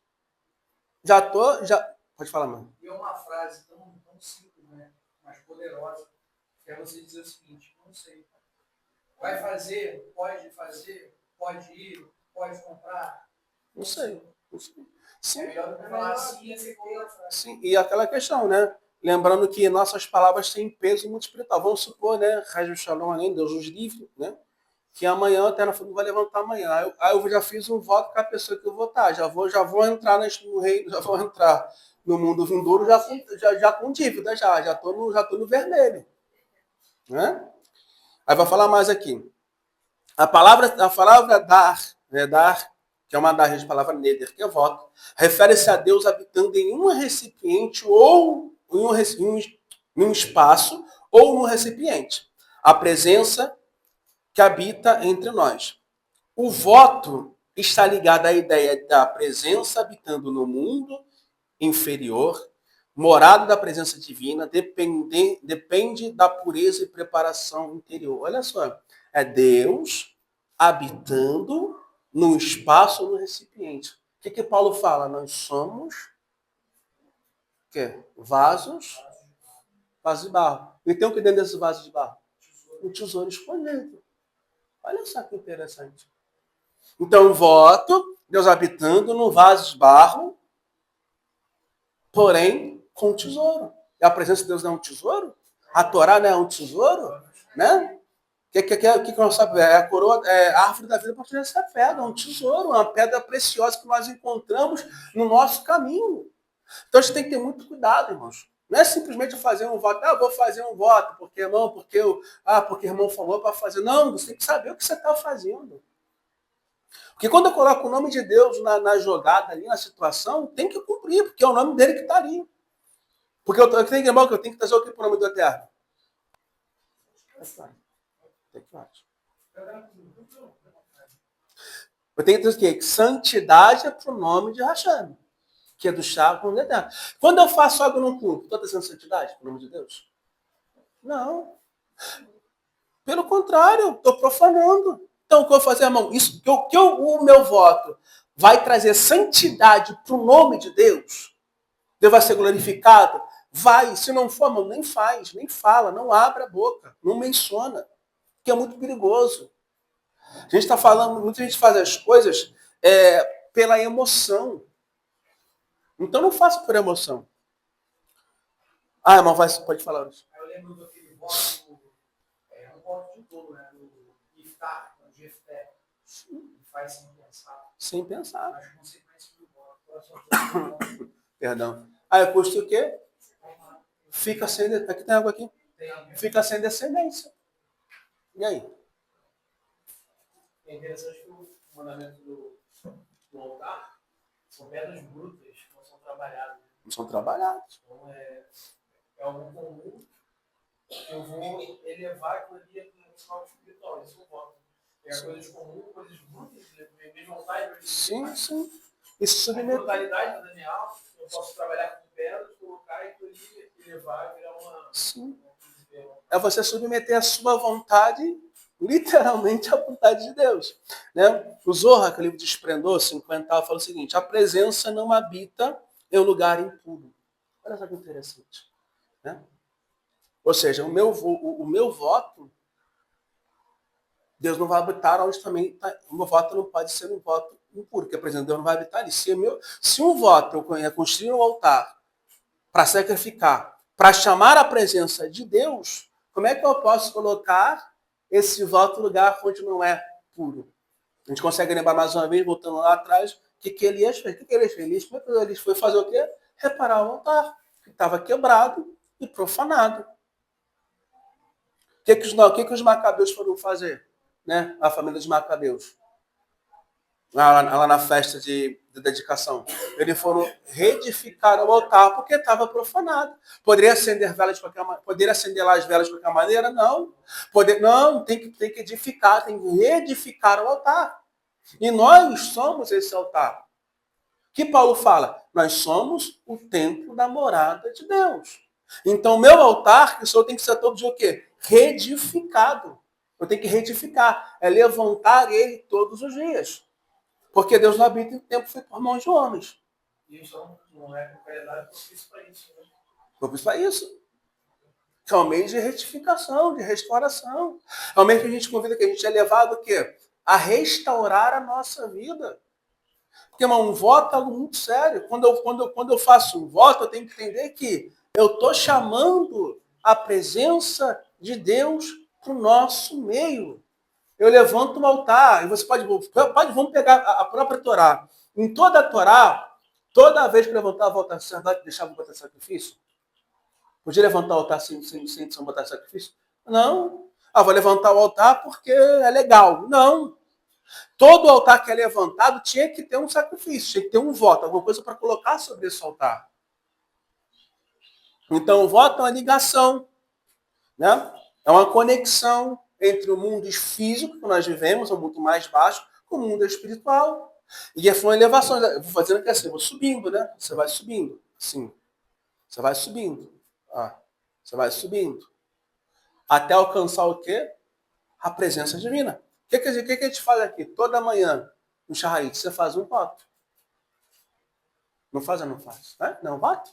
[SPEAKER 1] Já. Pode falar, mano.
[SPEAKER 5] E é uma frase tão simples, né? Mas poderosa, que é você dizer o seguinte, não sei. Vai fazer, pode ir, pode comprar.
[SPEAKER 1] Não sei. Sim.
[SPEAKER 5] É melhor do que falar assim,
[SPEAKER 1] Sim, e aquela questão, né? Lembrando que nossas palavras têm peso muito espiritual. Vamos supor, né? Raiz Shalom, além Deus nos livre, né? Que amanhã a Terra vai levantar amanhã. Aí eu já fiz um voto com a pessoa que eu votar. Já vou entrar no reino, já vou entrar no mundo vindouro já com dívida, já tô no vermelho. Né? Aí vai falar mais aqui. A palavra dar, né? Dar, que é uma das palavras neder, que é voto, refere-se a Deus habitando em um recipiente ou em um espaço ou num recipiente. A presença que habita entre nós. O voto está ligado à ideia da presença habitando no mundo inferior, morada da presença divina, depende da pureza e preparação interior. Olha só, é Deus habitando num espaço ou no recipiente. O que Paulo fala? Nós somos vasos de barro. E tem o que dentro desses vasos de barro? Um tesouro escondido. Olha só que interessante. Então, voto, Deus habitando no vaso de barro, porém com tesouro. E a presença de Deus não é um tesouro? A Torá não é um tesouro? Né? que nós sabemos? É a coroa, é a árvore da vida para proteger essa pedra, um tesouro, uma pedra preciosa que nós encontramos no nosso caminho. Então a gente tem que ter muito cuidado, irmãos. Não é simplesmente fazer um voto, vou fazer um voto, porque irmão, porque irmão falou para fazer. Não, você tem que saber o que você está fazendo. Porque quando eu coloco o nome de Deus na jogada ali, na situação, tem que cumprir, porque é o nome dele que está ali. Porque eu tenho que, irmão, que eu tenho que trazer o que para o nome do Eterno? Eu tenho que trazer o quê? Santidade é para o nome de Hashem, que é do chá com o Eterno. Quando eu faço algo num culto, estou trazendo santidade para o nome de Deus? Não. Pelo contrário, estou profanando. Então, o que eu vou fazer, irmão? O meu voto vai trazer santidade para o nome de Deus? Deus vai ser glorificado? Vai. Se não for, irmão, nem faz, nem fala, não abre a boca, não menciona, que é muito perigoso. A gente está falando, muita gente faz as coisas pela emoção. Então não faça por emoção. Irmão, pode falar isso.
[SPEAKER 5] Eu lembro daquele voto, um voto de tolo, né? Do Iftar, de Jefté. Faz sem pensar.
[SPEAKER 1] Sem pensar.
[SPEAKER 5] As consequências do voto.
[SPEAKER 1] Perdão. Custa o quê? Fica sem... Aqui tem água aqui. Fica sem descendência. E aí?
[SPEAKER 5] É interessante que o mandamento do altar são pedras brutas, não são trabalhadas.
[SPEAKER 1] Não são trabalhadas.
[SPEAKER 5] Então é algo comum que eu vou elevar aquilo ali no algo espiritual. Isso eu voto. É coisas comuns, coisas brutas, mesmo altar.
[SPEAKER 1] Sim, sim. Isso
[SPEAKER 5] a brutalidade da Daniel, eu posso trabalhar com pedras, colocar e elevar, virar uma...
[SPEAKER 1] Sim. É você submeter a sua vontade, literalmente, à vontade de Deus. Né? O Zohar, que é o livro de Esplendor, 50, fala o seguinte: a presença não habita em um lugar impuro. Olha só que interessante. Né? Ou seja, o meu voto, Deus não vai habitar onde também está. O meu voto não pode ser um voto impuro, porque a presença de Deus não vai habitar ali. Se um voto eu construir um altar para sacrificar, para chamar a presença de Deus, como é que eu posso colocar esse voto no lugar onde não é puro? A gente consegue lembrar mais uma vez, voltando lá atrás, o que Elias fez? O que Elias fez? Elias foi fazer o quê? Reparar o altar, que estava quebrado e profanado. O que os macabeus foram fazer? Né? A família dos macabeus. Lá na festa de dedicação. Eles foram reedificar o altar porque estava profanado. Poderia acender velas de qualquer maneira? Poderia acender lá as velas de qualquer maneira? Não. Não, tem que edificar, tem que reedificar o altar. E nós somos esse altar. Que Paulo fala? Nós somos o templo da morada de Deus. Então, o meu altar, que só tem que ser todo dia o quê? Reedificado. Eu tenho que reedificar. É levantar ele todos os dias. Porque Deus não habita em tempo feito por mãos de homens.
[SPEAKER 5] E isso não é propriedade propício para isso. Né?
[SPEAKER 1] Propício para isso. É um meio de retificação, de restauração. É um meio que a gente convida, que a gente é levado o quê? A restaurar a nossa vida. Porque, irmão, um voto é algo muito sério. Quando eu faço um voto, eu tenho que entender que eu estou chamando a presença de Deus para o nosso meio. Eu levanto um altar, e você vamos pegar a própria Torá. Em toda a Torá, toda vez que levantava o altar, o sacerdote deixava botar sacrifício? Podia levantar o altar sem botar sacrifício? Não. Vou levantar o altar porque é legal. Não. Todo altar que é levantado tinha que ter um sacrifício, tinha que ter um voto, alguma coisa para colocar sobre esse altar. Então, o voto é uma ligação, né? É uma conexão entre o mundo físico que nós vivemos, o mundo mais baixo, com o mundo espiritual. E foi uma elevação. Eu vou fazendo que assim, eu vou subindo, né? Você vai subindo, assim. Você vai subindo. Você vai subindo. Até alcançar o quê? A presença divina. O que a gente faz aqui? Toda manhã, no Shaharit, você faz um voto. Não faz ou não faz? Não é um voto?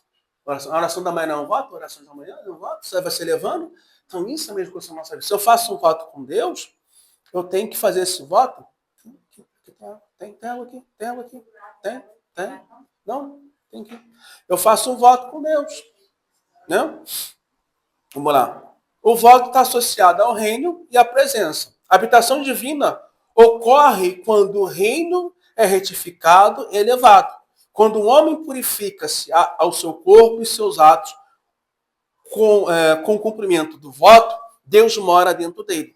[SPEAKER 1] A oração da manhã não é um voto? A oração da manhã não é um voto? Você vai se levando? Então, isso é a mesma coisa na nossa vida. Se eu faço um voto com Deus, eu tenho que fazer esse voto. Tem água aqui? Tem água aqui? Tem? Não? Tem aqui. Eu faço um voto com Deus. Né? Vamos lá. O voto está associado ao reino e à presença. A habitação divina ocorre quando o reino é retificado e elevado. Quando o homem purifica-se ao seu corpo e seus atos com o cumprimento do voto, Deus mora dentro dele.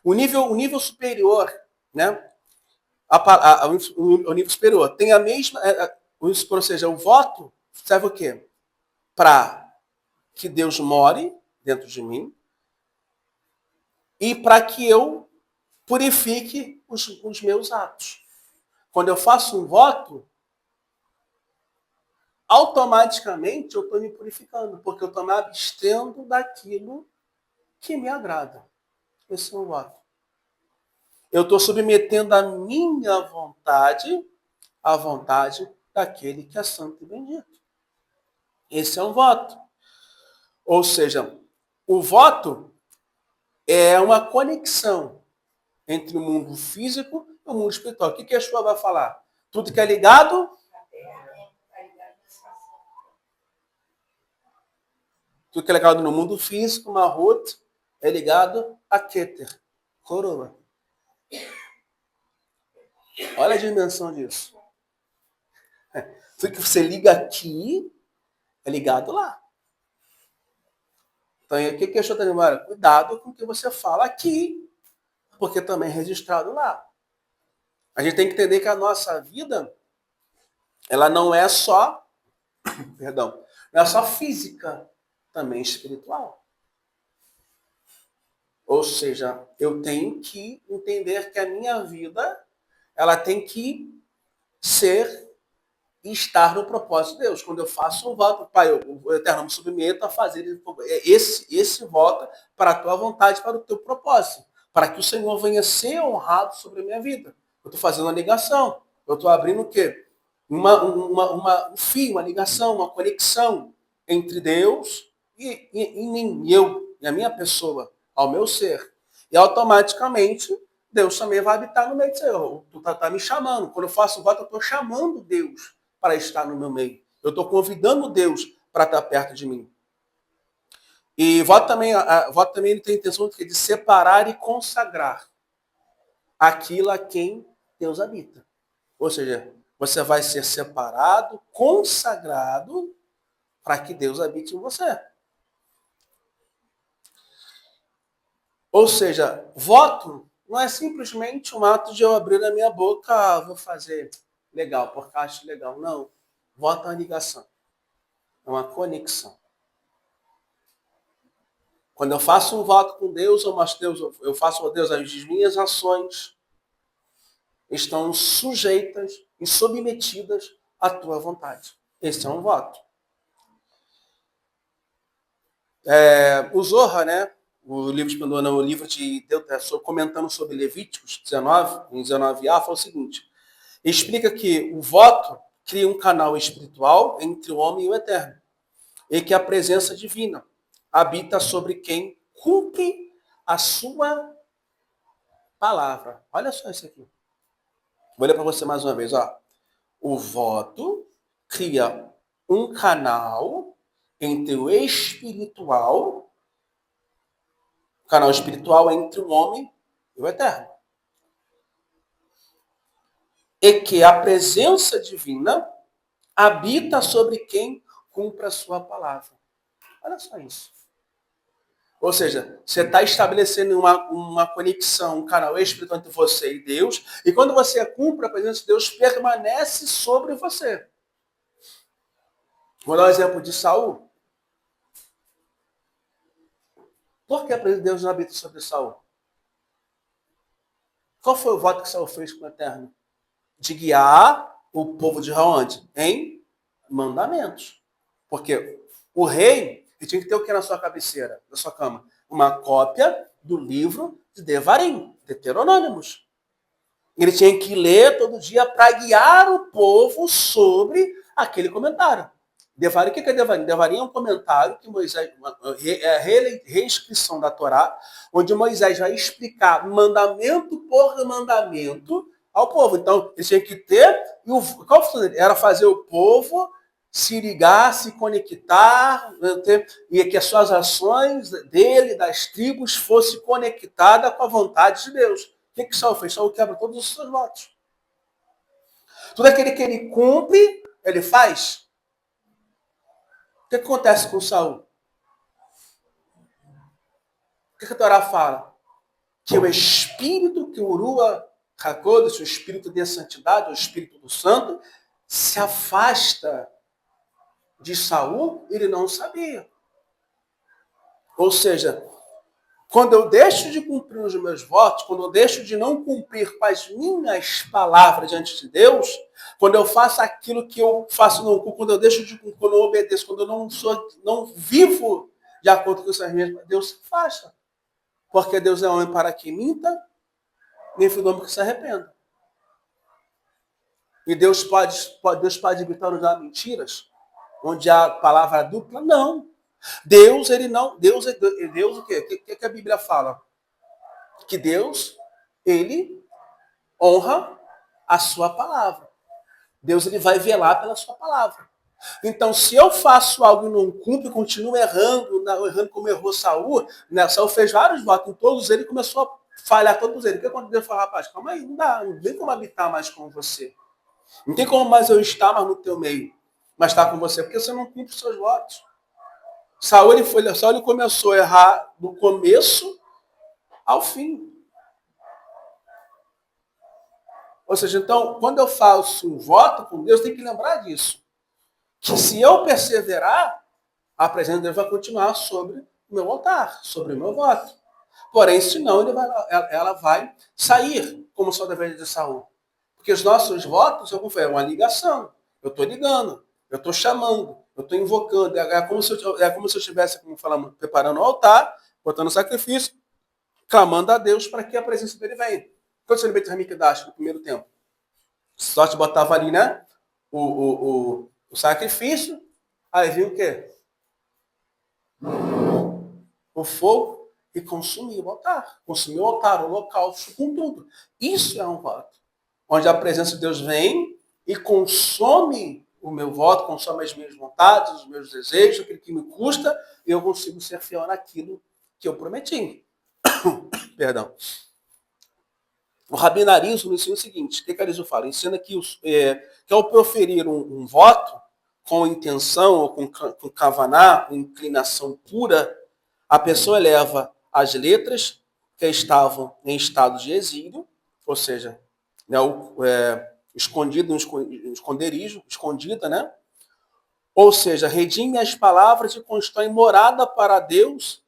[SPEAKER 1] O nível superior, né? O nível superior tem a mesma... ou seja, o voto serve o quê? Para que Deus more dentro de mim e para que eu purifique os meus atos. Quando eu faço um voto, automaticamente eu estou me purificando, porque eu estou me abstendo daquilo que me agrada. Esse é um voto. Eu estou submetendo a minha vontade à vontade daquele que é santo e bendito. Esse é um voto. Ou seja, o voto é uma conexão entre o mundo físico e o mundo espiritual. O que a Yeshua vai falar? Tudo que é ligado... Tudo que é ligado no mundo físico, Mahut, é ligado a Keter, coroa. Olha a dimensão disso. Tudo que você liga aqui é ligado lá. Então, o que eu estou dizendo? Cuidado com o que você fala aqui, porque também é registrado lá. A gente tem que entender que a nossa vida, ela não é só, perdão, não é só física, também espiritual. Ou seja, eu tenho que entender que a minha vida, ela tem que ser e estar no propósito de Deus. Quando eu faço um voto, Pai, o Eterno me submeto a fazer esse voto para a tua vontade, para o teu propósito, para que o Senhor venha ser honrado sobre a minha vida. Eu estou fazendo uma ligação. Eu estou abrindo o quê? Um fio, uma ligação, uma conexão entre Deus e mim, eu, e a minha pessoa, ao meu ser. E automaticamente, Deus também vai habitar no meio de você. Tu está me chamando. Quando eu faço o voto, eu estou chamando Deus para estar no meu meio. Eu estou convidando Deus para estar perto de mim. E voto também ele tem a intenção de separar e consagrar aquilo a quem Deus habita. Ou seja, você vai ser separado, consagrado, para que Deus habite em você. Ou seja, voto não é simplesmente um ato de eu abrir a minha boca, vou fazer legal, porque acho legal. Não. Voto é uma ligação. É uma conexão. Quando eu faço um voto com Deus, eu faço a Deus, as minhas ações estão sujeitas e submetidas à tua vontade. Esse é um voto. O Zohar, né? O livro de o livro de comentando sobre Levíticos 19, em 19a, fala o seguinte: explica que o voto cria um canal espiritual entre o homem e o Eterno, e que a presença divina habita sobre quem cumpre a sua palavra. Olha só isso aqui. Vou ler para você mais uma vez. Ó. O voto cria um canal entre o espiritual. O canal espiritual entre o homem e o Eterno. E que a presença divina habita sobre quem cumpre a sua palavra. Olha só isso. Ou seja, você está estabelecendo uma conexão, um canal espiritual entre você e Deus, e quando você cumpre, a presença de Deus permanece sobre você. Vou dar um exemplo de Saul. Por que a presença de Deus não habita sobre Saul? Qual foi o voto que Saul fez com o Eterno? De guiar o povo de Israel onde? Em mandamentos. Porque o rei ele tinha que ter o que na sua cabeceira, na sua cama? Uma cópia do livro de Devarim, Deuteronômicos. Ele tinha que ler todo dia para guiar o povo sobre aquele comentário. Devarim, o que é Devarim? Devarim é um comentário que Moisés, é a reescrição da Torá, onde Moisés vai explicar mandamento por mandamento ao povo. Então, ele tinha que ter, qual função dele? Era fazer o povo se ligar, se conectar, e que as suas ações dele, das tribos, fossem conectadas com a vontade de Deus. O que Saul fez? Saul quebra todos os seus votos. Tudo aquele que ele cumpre, ele faz. O que acontece com Saul? O que a Torá fala? Que o espírito, que o Urua Hakodesh, o espírito de santidade, o espírito do santo, se afasta de Saul, ele não sabia. Ou seja, quando eu deixo de cumprir os meus votos, quando eu deixo de não cumprir com as minhas palavras diante de Deus, quando eu faço aquilo que eu faço no cu, quando eu deixo de quando eu obedeço, quando eu não vivo de acordo com essas minhas, Deus se afasta. Porque Deus é homem para que minta, nem filho do homem que se arrependa. E Deus pode evitar dar mentiras, onde a palavra é dupla? Não. Deus, ele não. Deus o quê? O que a Bíblia fala? Que Deus, ele honra a sua palavra. Deus, ele vai velar pela sua palavra. Então, se eu faço algo e não cumpro, continuo errando como errou Saul, né? Saul fez vários votos em todos eles e começou a falhar todos eles. O que aconteceu? Deus falou, rapaz, calma aí, não tem como habitar mais com você. Não tem como mais eu estar mais no teu meio, mas estar com você, porque você não cumpre os seus votos. Saul ele começou a errar do começo ao fim. Ou seja, então, quando eu faço um voto com Deus, tem que lembrar disso. Que se eu perseverar, a presença de Deus vai continuar sobre o meu altar, sobre o meu voto. Porém, senão, ela vai sair, como só deveria de Saul. Porque os nossos votos é uma ligação. Eu estou ligando, eu estou chamando, eu estou invocando. É como se eu estivesse, como falamos, preparando o altar, botando o sacrifício, clamando a Deus para que a presença dele venha. Quando você lembra de Hamikdash no primeiro tempo? Só te botava ali, né? O sacrifício, aí vinha o quê? O fogo e consumiu o altar. Consumiu o altar, o holocausto, com tudo. Isso é um voto. Onde a presença de Deus vem e consome o meu voto, consome as minhas vontades, os meus desejos, aquilo que me custa, e eu consigo ser fiel naquilo que eu prometi. Perdão. O rabinarismo ensina o seguinte, o que Carizo fala? Ensina que ao proferir um voto com intenção, ou com kavaná, com inclinação pura, a pessoa eleva as letras que estavam em estado de exílio, ou seja, né, escondido, um esconderijo, escondida, né? Ou seja, redime as palavras e constrói morada para Deus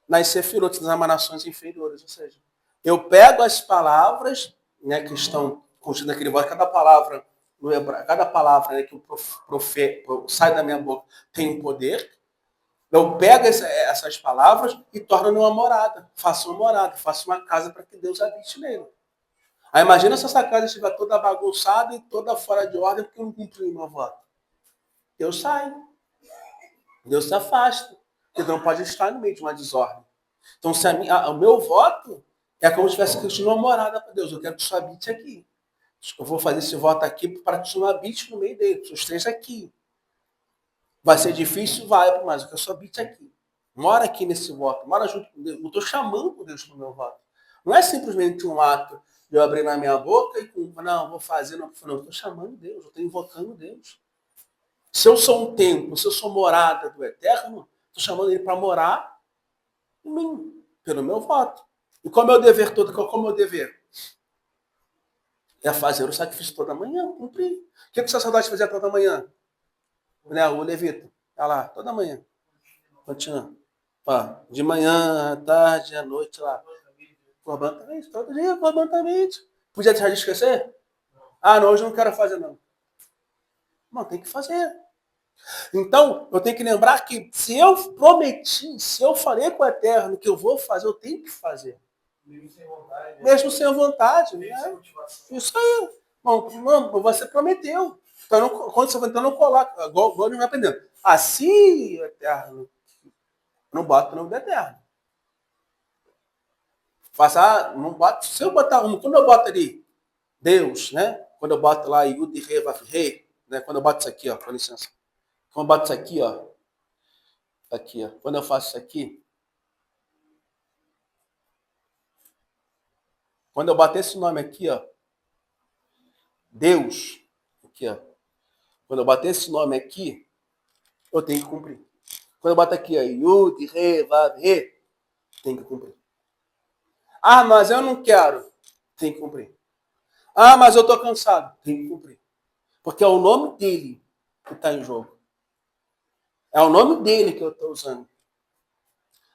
[SPEAKER 1] nas sefirot, nas emanações inferiores, ou seja, eu pego as palavras, né, que estão contidas naquele voto, cada palavra no hebraico, cada palavra, né, que o profeta sai da minha boca tem um poder. Eu pego essas palavras e torno numa morada. Faço uma morada, faço uma casa para que Deus habite nele. Aí imagina se essa casa estiver toda bagunçada e toda fora de ordem porque eu não cumpri o meu voto. Deus sai. Deus se afasta. Ele não pode estar no meio de uma desordem. Então, se o meu voto é como se tivesse construído uma morada para Deus. Eu quero que o Senhor habite aqui. Eu vou fazer esse voto aqui para que o Senhor habite no meio dele, que o Senhor esteja aqui. Vai ser difícil? Vai, mas eu quero que o Senhor habite aqui. Mora aqui nesse voto, mora junto com Deus. Eu estou chamando Deus no meu voto. Não é simplesmente um ato de eu abrir na minha boca e não, vou fazer, não. Eu estou chamando Deus, eu estou invocando Deus. Se eu sou um templo, se eu sou morada do Eterno, estou chamando Ele para morar em mim, pelo meu voto. E qual é o meu dever todo? Qual é o meu dever? É fazer o sacrifício toda manhã, cumprir. O que o sacerdote fazia toda manhã? Né, o levita. Olha lá, toda manhã. Continuando. Ó, de manhã, à tarde, à noite lá. Corban também, todo dia, corban também. Podia deixar de esquecer? Ah, não, hoje eu não quero fazer, não. Não, tem que fazer. Então, eu tenho que lembrar que se eu prometi, se eu falei com o Eterno que eu vou fazer, eu tenho que fazer.
[SPEAKER 5] Mesmo sem vontade.
[SPEAKER 1] Mesmo sem vontade.
[SPEAKER 5] Mesmo
[SPEAKER 1] Né?
[SPEAKER 5] sem motivação.
[SPEAKER 1] Isso aí. Bom, você prometeu. Então, quando você não coloca, igual a gente vai aprendendo. Assim, o Eterno, não bota o nome do Eterno. Não bota. Se eu botar quando eu boto ali Deus, né? Quando eu boto lá Yud, Re, Vav, Re, né? Quando eu boto isso aqui, ó, com licença. Quando eu boto isso aqui, ó. Aqui, ó. Quando eu faço isso aqui. Quando eu bater esse nome aqui, ó. Deus. Aqui, ó. Quando eu bater esse nome aqui, eu tenho que cumprir. Quando eu boto aqui, ó. Yud, Re, Vav, Re. Tem que cumprir. Ah, mas eu não quero. Tem que cumprir. Ah, mas eu estou cansado. Tem que cumprir. Porque é o nome dele que está em jogo. É o nome dele que eu estou usando.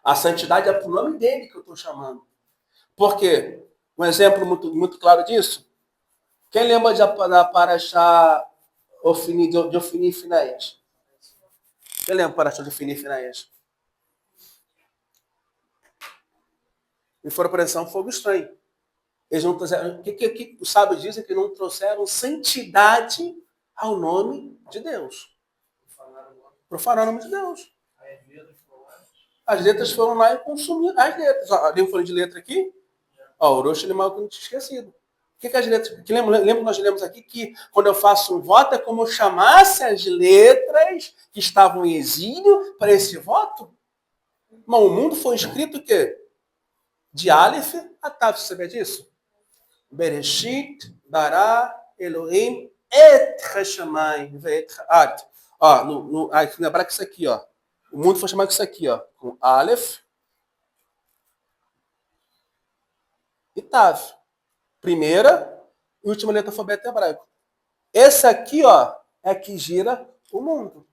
[SPEAKER 1] A santidade é para o nome dele que eu estou chamando. Por quê? Um exemplo muito claro disso. Quem lembra da Paraxá de Ofni e Finaés? Quem lembra da Paraxá de Ofni e Finaés? E foram para um fogo estranho. Eles não trouxeram. O que os sábios dizem? Que não trouxeram santidade ao nome de Deus. Profanaram o nome de Deus. As letras foram lá e consumiram as letras. Alguém falando de letra aqui? Ó, o Roxo Limal que eu não tinha esquecido. O que as letras. Lembra que nós lemos aqui que quando eu faço um voto é como eu chamasse as letras que estavam em exílio para esse voto? Mas o mundo foi escrito o quê? De Aleph a Tav. Você sabia disso? Bereshit, Bara, Elohim, Et Hashamayim, Vet Ha'at. Ó, lembrar que isso aqui, ó. O mundo foi chamado com isso aqui, ó. Com Aleph e Tav. Primeira e última letra do alfabeto hebraico. Esse aqui, ó, é que gira o mundo.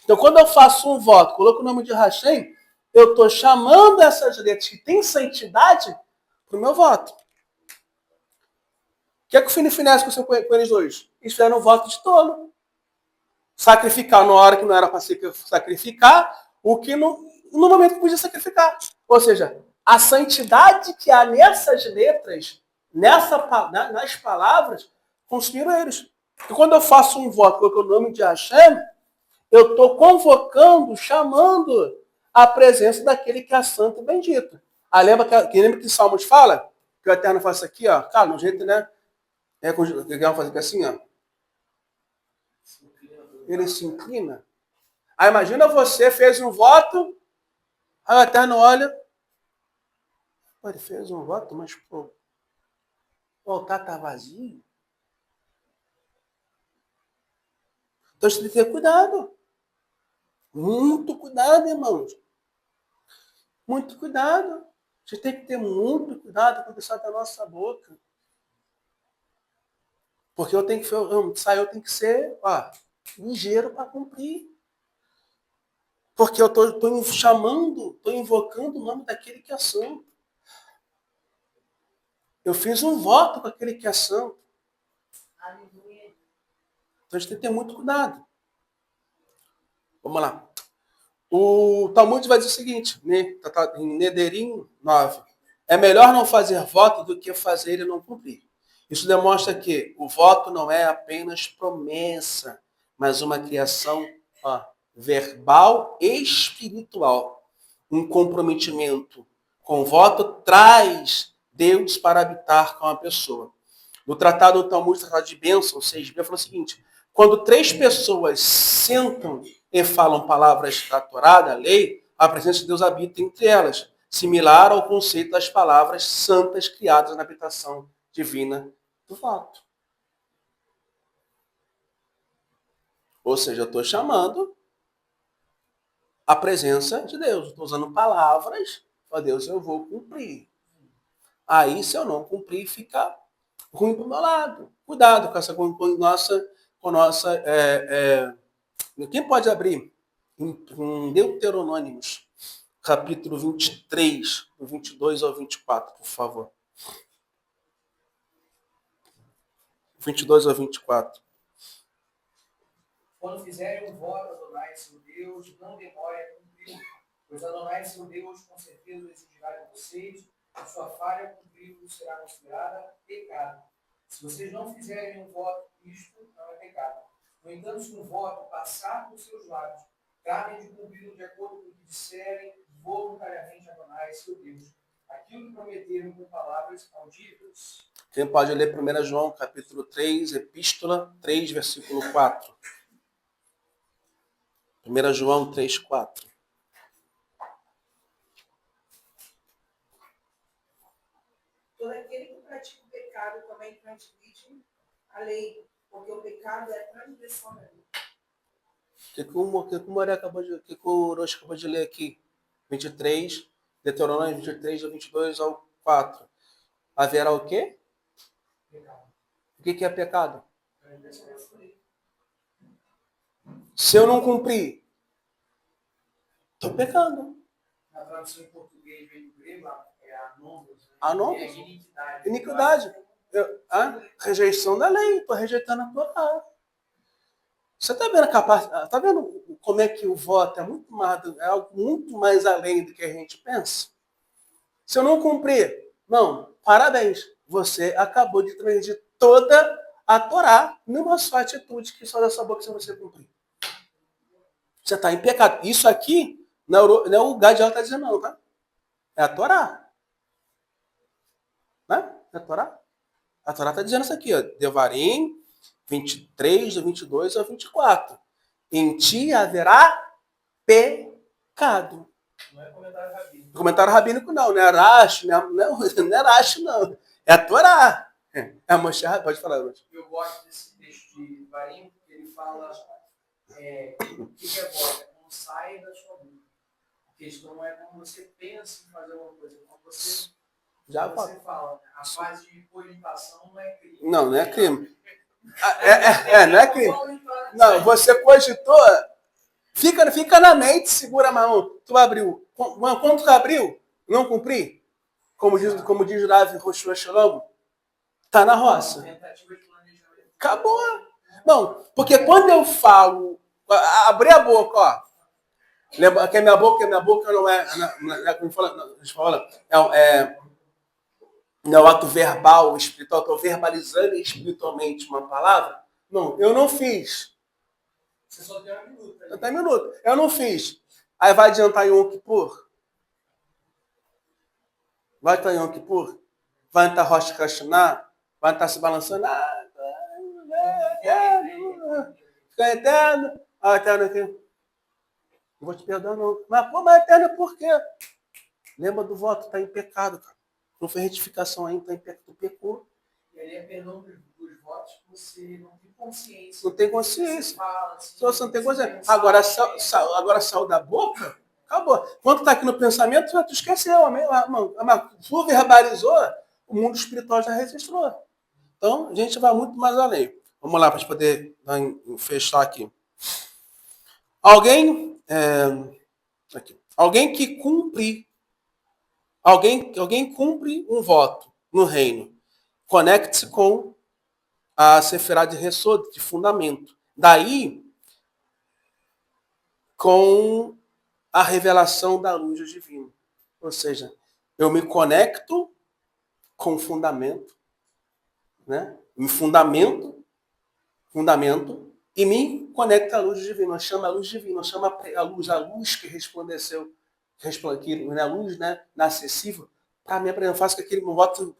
[SPEAKER 1] Então, quando eu faço um voto, coloco o nome de Hashem, eu estou chamando essas letras que têm santidade para o meu voto. O que é que o Fini Finesse aconteceu com eles dois? Eles fizeram um voto de tolo. Sacrificar na hora que não era para sacrificar, o que no momento que podia sacrificar. Ou seja, a santidade que há nessas letras, nas palavras, consumiram eles. E quando eu faço um voto com o nome de Hashem, eu estou convocando, chamando a presença daquele que é santo e bendito. Lembra que Salmos fala? Que o Eterno faz isso aqui, ó. Cara, no jeito, né? Que vamos fazer assim, ó. Ele se inclina. Aí imagina você fez um voto, aí o Eterno olha. Pô, ele fez um voto, mas pô, o altar está vazio. Então você tem que ter cuidado. Muito cuidado, irmãos. Muito cuidado. Você tem que ter muito cuidado com o que sai da nossa boca. Porque eu tenho que ser ligeiro para cumprir. Porque eu estou chamando, estou invocando o nome daquele que é santo. Eu fiz um voto com aquele que é santo.
[SPEAKER 2] Aleluia.
[SPEAKER 1] Então a gente tem que ter muito cuidado. Vamos lá. O Talmud vai dizer o seguinte, né? Em Nederim 9. É melhor não fazer voto do que fazer e não cumprir. Isso demonstra que o voto não é apenas promessa, mas uma criação verbal e espiritual. Um comprometimento com o voto traz Deus para habitar com a pessoa. No Tratado do Talmud, Tratado de Bênção, 6b, fala o seguinte: quando 3 pessoas sentam e falam palavras da Torá, da lei, a presença de Deus habita entre elas, similar ao conceito das palavras santas criadas na habitação divina do voto. Ou seja, eu estou chamando a presença de Deus. Estou usando palavras, ó Deus, eu vou cumprir. Aí, se eu não cumprir, fica ruim para o meu lado. Cuidado com a nossa quem pode abrir em Deuteronômios, capítulo 23, do 22 ao 24, por favor. 22 ao 24.
[SPEAKER 5] Quando fizerem um voto a Adonai, seu Deus, não demore a cumprir, pois Adonai, seu Deus, com certeza exigirá de vocês, a sua falha cumpri-lo será considerada pecado. Se vocês não fizerem um voto, isto não é pecado. No entanto, se um voto passar por seus lábios, tratem de cumpri-lo de acordo com o que disserem voluntariamente a Adonai, seu Deus. Aquilo que prometeram com palavras audíveis.
[SPEAKER 1] Quem pode ler 1 João, capítulo 3, epístola 3, versículo 4. 1 João 3, 4.
[SPEAKER 3] Todo aquele que pratica o pecado também transgride a lei, porque o pecado é transgressão da lei.
[SPEAKER 1] O que o Orochi acabou de ler aqui? 23, Deuteronômio 23, do 22 ao 4. Haverá o quê? O que é pecado? Se eu não cumprir, estou pecando.
[SPEAKER 5] Na tradução em português vem do grego, é anomos.
[SPEAKER 1] Anomos?
[SPEAKER 5] É iniquidade.
[SPEAKER 1] Iniquidade. Rejeição da lei. Estou rejeitando a Torá. Você está vendo tá vendo como é que o voto é algo muito mais além do que a gente pensa? Se eu não cumprir, não, parabéns. Você acabou de transgredir toda a Torá numa só atitude que só da sua boca se você cumprir. Você está em pecado. Isso aqui não é o Gadiel está dizendo não, tá? É a Torá. Né? É a Torá. A Torá está dizendo isso aqui, ó. Devarim 23, do 22 ao 24. Em ti haverá pecado.
[SPEAKER 5] Não é comentário rabínico.
[SPEAKER 1] Comentário rabínico não é Rashi, não é Rashi, não. É a Torá. É a Moshe, pode falar, Moshe.
[SPEAKER 5] Eu gosto desse texto de Varim, porque ele fala o que é voto, é como sai da sua boca. A questão não é como você pensa em fazer uma coisa, é como você fala. A fase de cogitação não é crime.
[SPEAKER 1] Não é crime. Não é crime. Não, você cogitou, fica na mente, segura a mão. Tu abriu. Quando tu abriu, não cumpri? Como diz o Rav Roshua Shalom, tá na roça. Acabou. Não, porque quando eu falo, abrir a boca, ó. Lembra que a minha boca não é, como fala, não é o ato verbal, espiritual, estou verbalizando espiritualmente uma palavra. Não, eu não fiz.
[SPEAKER 5] Você só tem 1 minuto.
[SPEAKER 1] Eu tenho 1 minuto. Eu não fiz. Aí vai adiantar em Yom Kippur? Vai estar em Yom Kippur? Vai estar Rosh Hashanah? Vai estar se balançando? Fica eterno. Eterno aqui. Não vou te perdoar, não. Mas eterno por quê? Lembra do voto, está em pecado, cara. Não foi retificação ainda, está em pecado. Tu pecou.
[SPEAKER 5] E aí é perdão dos votos que você não tem consciência.
[SPEAKER 1] Não tem consciência.
[SPEAKER 5] Você fala, assim,
[SPEAKER 1] você não tem consciência. Agora saiu da boca, acabou. Quando está aqui no pensamento, tu esqueceu. Mas tu verbalizou, o mundo espiritual já registrou. Então, a gente vai muito mais além. Vamos lá, para a gente poder fechar aqui. Alguém que cumpre, alguém cumpre um voto no reino. Conecte-se com a Sefirá de Ressod, de fundamento. Daí, com a revelação da luz do divino. Ou seja, eu me conecto com o fundamento, né? Me fundamento e me conecto à luz divina. Chama a luz divina, chama a luz que resplandeceu, a luz, né, inacessível. Para mim, eu faço que aquele voto,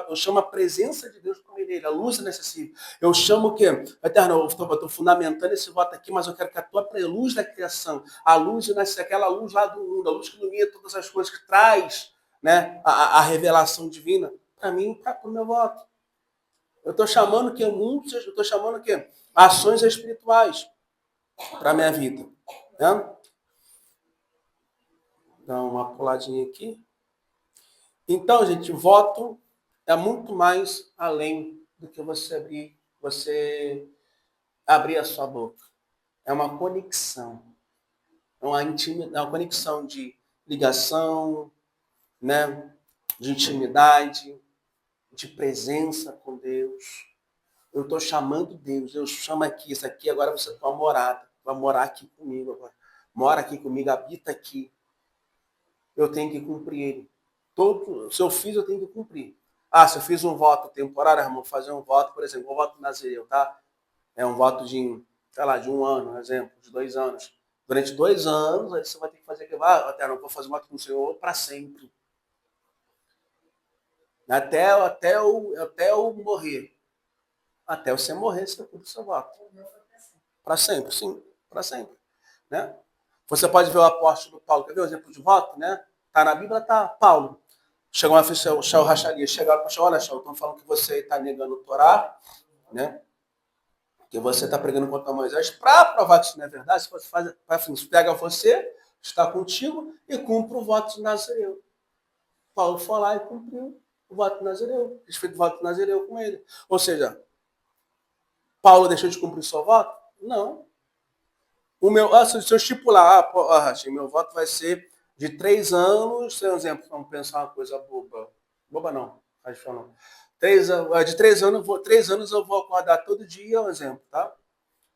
[SPEAKER 1] eu chamo a presença de Deus como ele, a luz inacessível. Eu chamo o quê? Eterno, eu estou fundamentando esse voto aqui, mas eu quero que a tua luz da criação, a luz, aquela luz lá do mundo, a luz que ilumina todas as coisas, que traz, né, a revelação divina, para mim, para o meu voto. Eu estou chamando que ações espirituais para a minha vida. Tá? Dá uma puladinha aqui. Então, gente, voto é muito mais além do que você abrir a sua boca. É uma conexão. É uma conexão de ligação, né? De intimidade, de presença com Deus. Eu estou chamando Deus. Eu chamo aqui, isso aqui, agora você é tua morada. Vai morar aqui comigo agora. Mora aqui comigo, habita aqui. Eu tenho que cumprir ele. Se eu fiz, eu tenho que cumprir. Se eu fiz um voto temporário, irmão, fazer um voto, por exemplo, um voto nazireu, tá? É um voto de 1 ano, por exemplo, de 2 anos. Durante 2 anos, aí você vai ter que fazer aquilo. Até não vou fazer um voto com o Senhor para sempre. Até eu morrer. Até você morrer, você cumpre o seu voto. Para sempre, sim. Para sempre. Né? Você pode ver o apóstolo Paulo. Quer ver o exemplo de voto? Né? Tá na Bíblia, tá Paulo. Chegou uma vez o Shaul Racharia. Chegaram para o Shaul, olha, Shaul, estão falando que você está negando o Torá, né? Que você está pregando contra Moisés. Para provar que isso não é verdade, você faz, pega você, está contigo e cumpre o voto de Nazireu. Paulo foi lá e cumpriu o voto de Nazireu. Fez feito o voto de Nazireu com ele. Ou seja, Paulo deixou de cumprir o seu voto? Não. Se eu estipular, meu voto vai ser de 3 anos, por exemplo, vamos pensar uma coisa boba. Boba não, acho que não. 3 anos eu vou acordar todo dia, um exemplo, tá?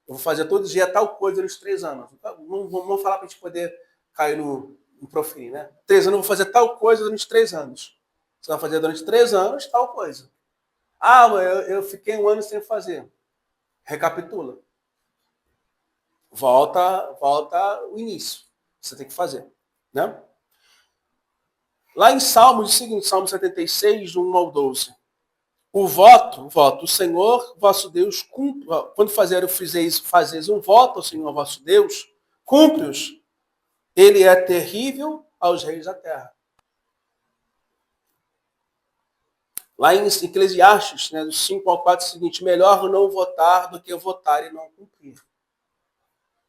[SPEAKER 1] Eu vou fazer todo dia tal coisa nos 3 anos. Não vamos falar para a gente poder cair no proferir, né? 3 anos eu vou fazer tal coisa durante 3 anos. Você vai fazer durante 3 anos tal coisa. Ah, eu fiquei 1 ano sem fazer. Recapitula. Volta o início. Você tem que fazer. Né? Lá em Salmos, o seguinte, Salmo 76, 1 ao 12. O voto, o Senhor, vosso Deus, cumpre. Quando fazeis um voto ao Senhor, vosso Deus, cumpre-os. Ele é terrível aos reis da terra. Lá em Eclesiastes, né, do 5 ao 4, é o seguinte, melhor não votar do que votar e não cumprir.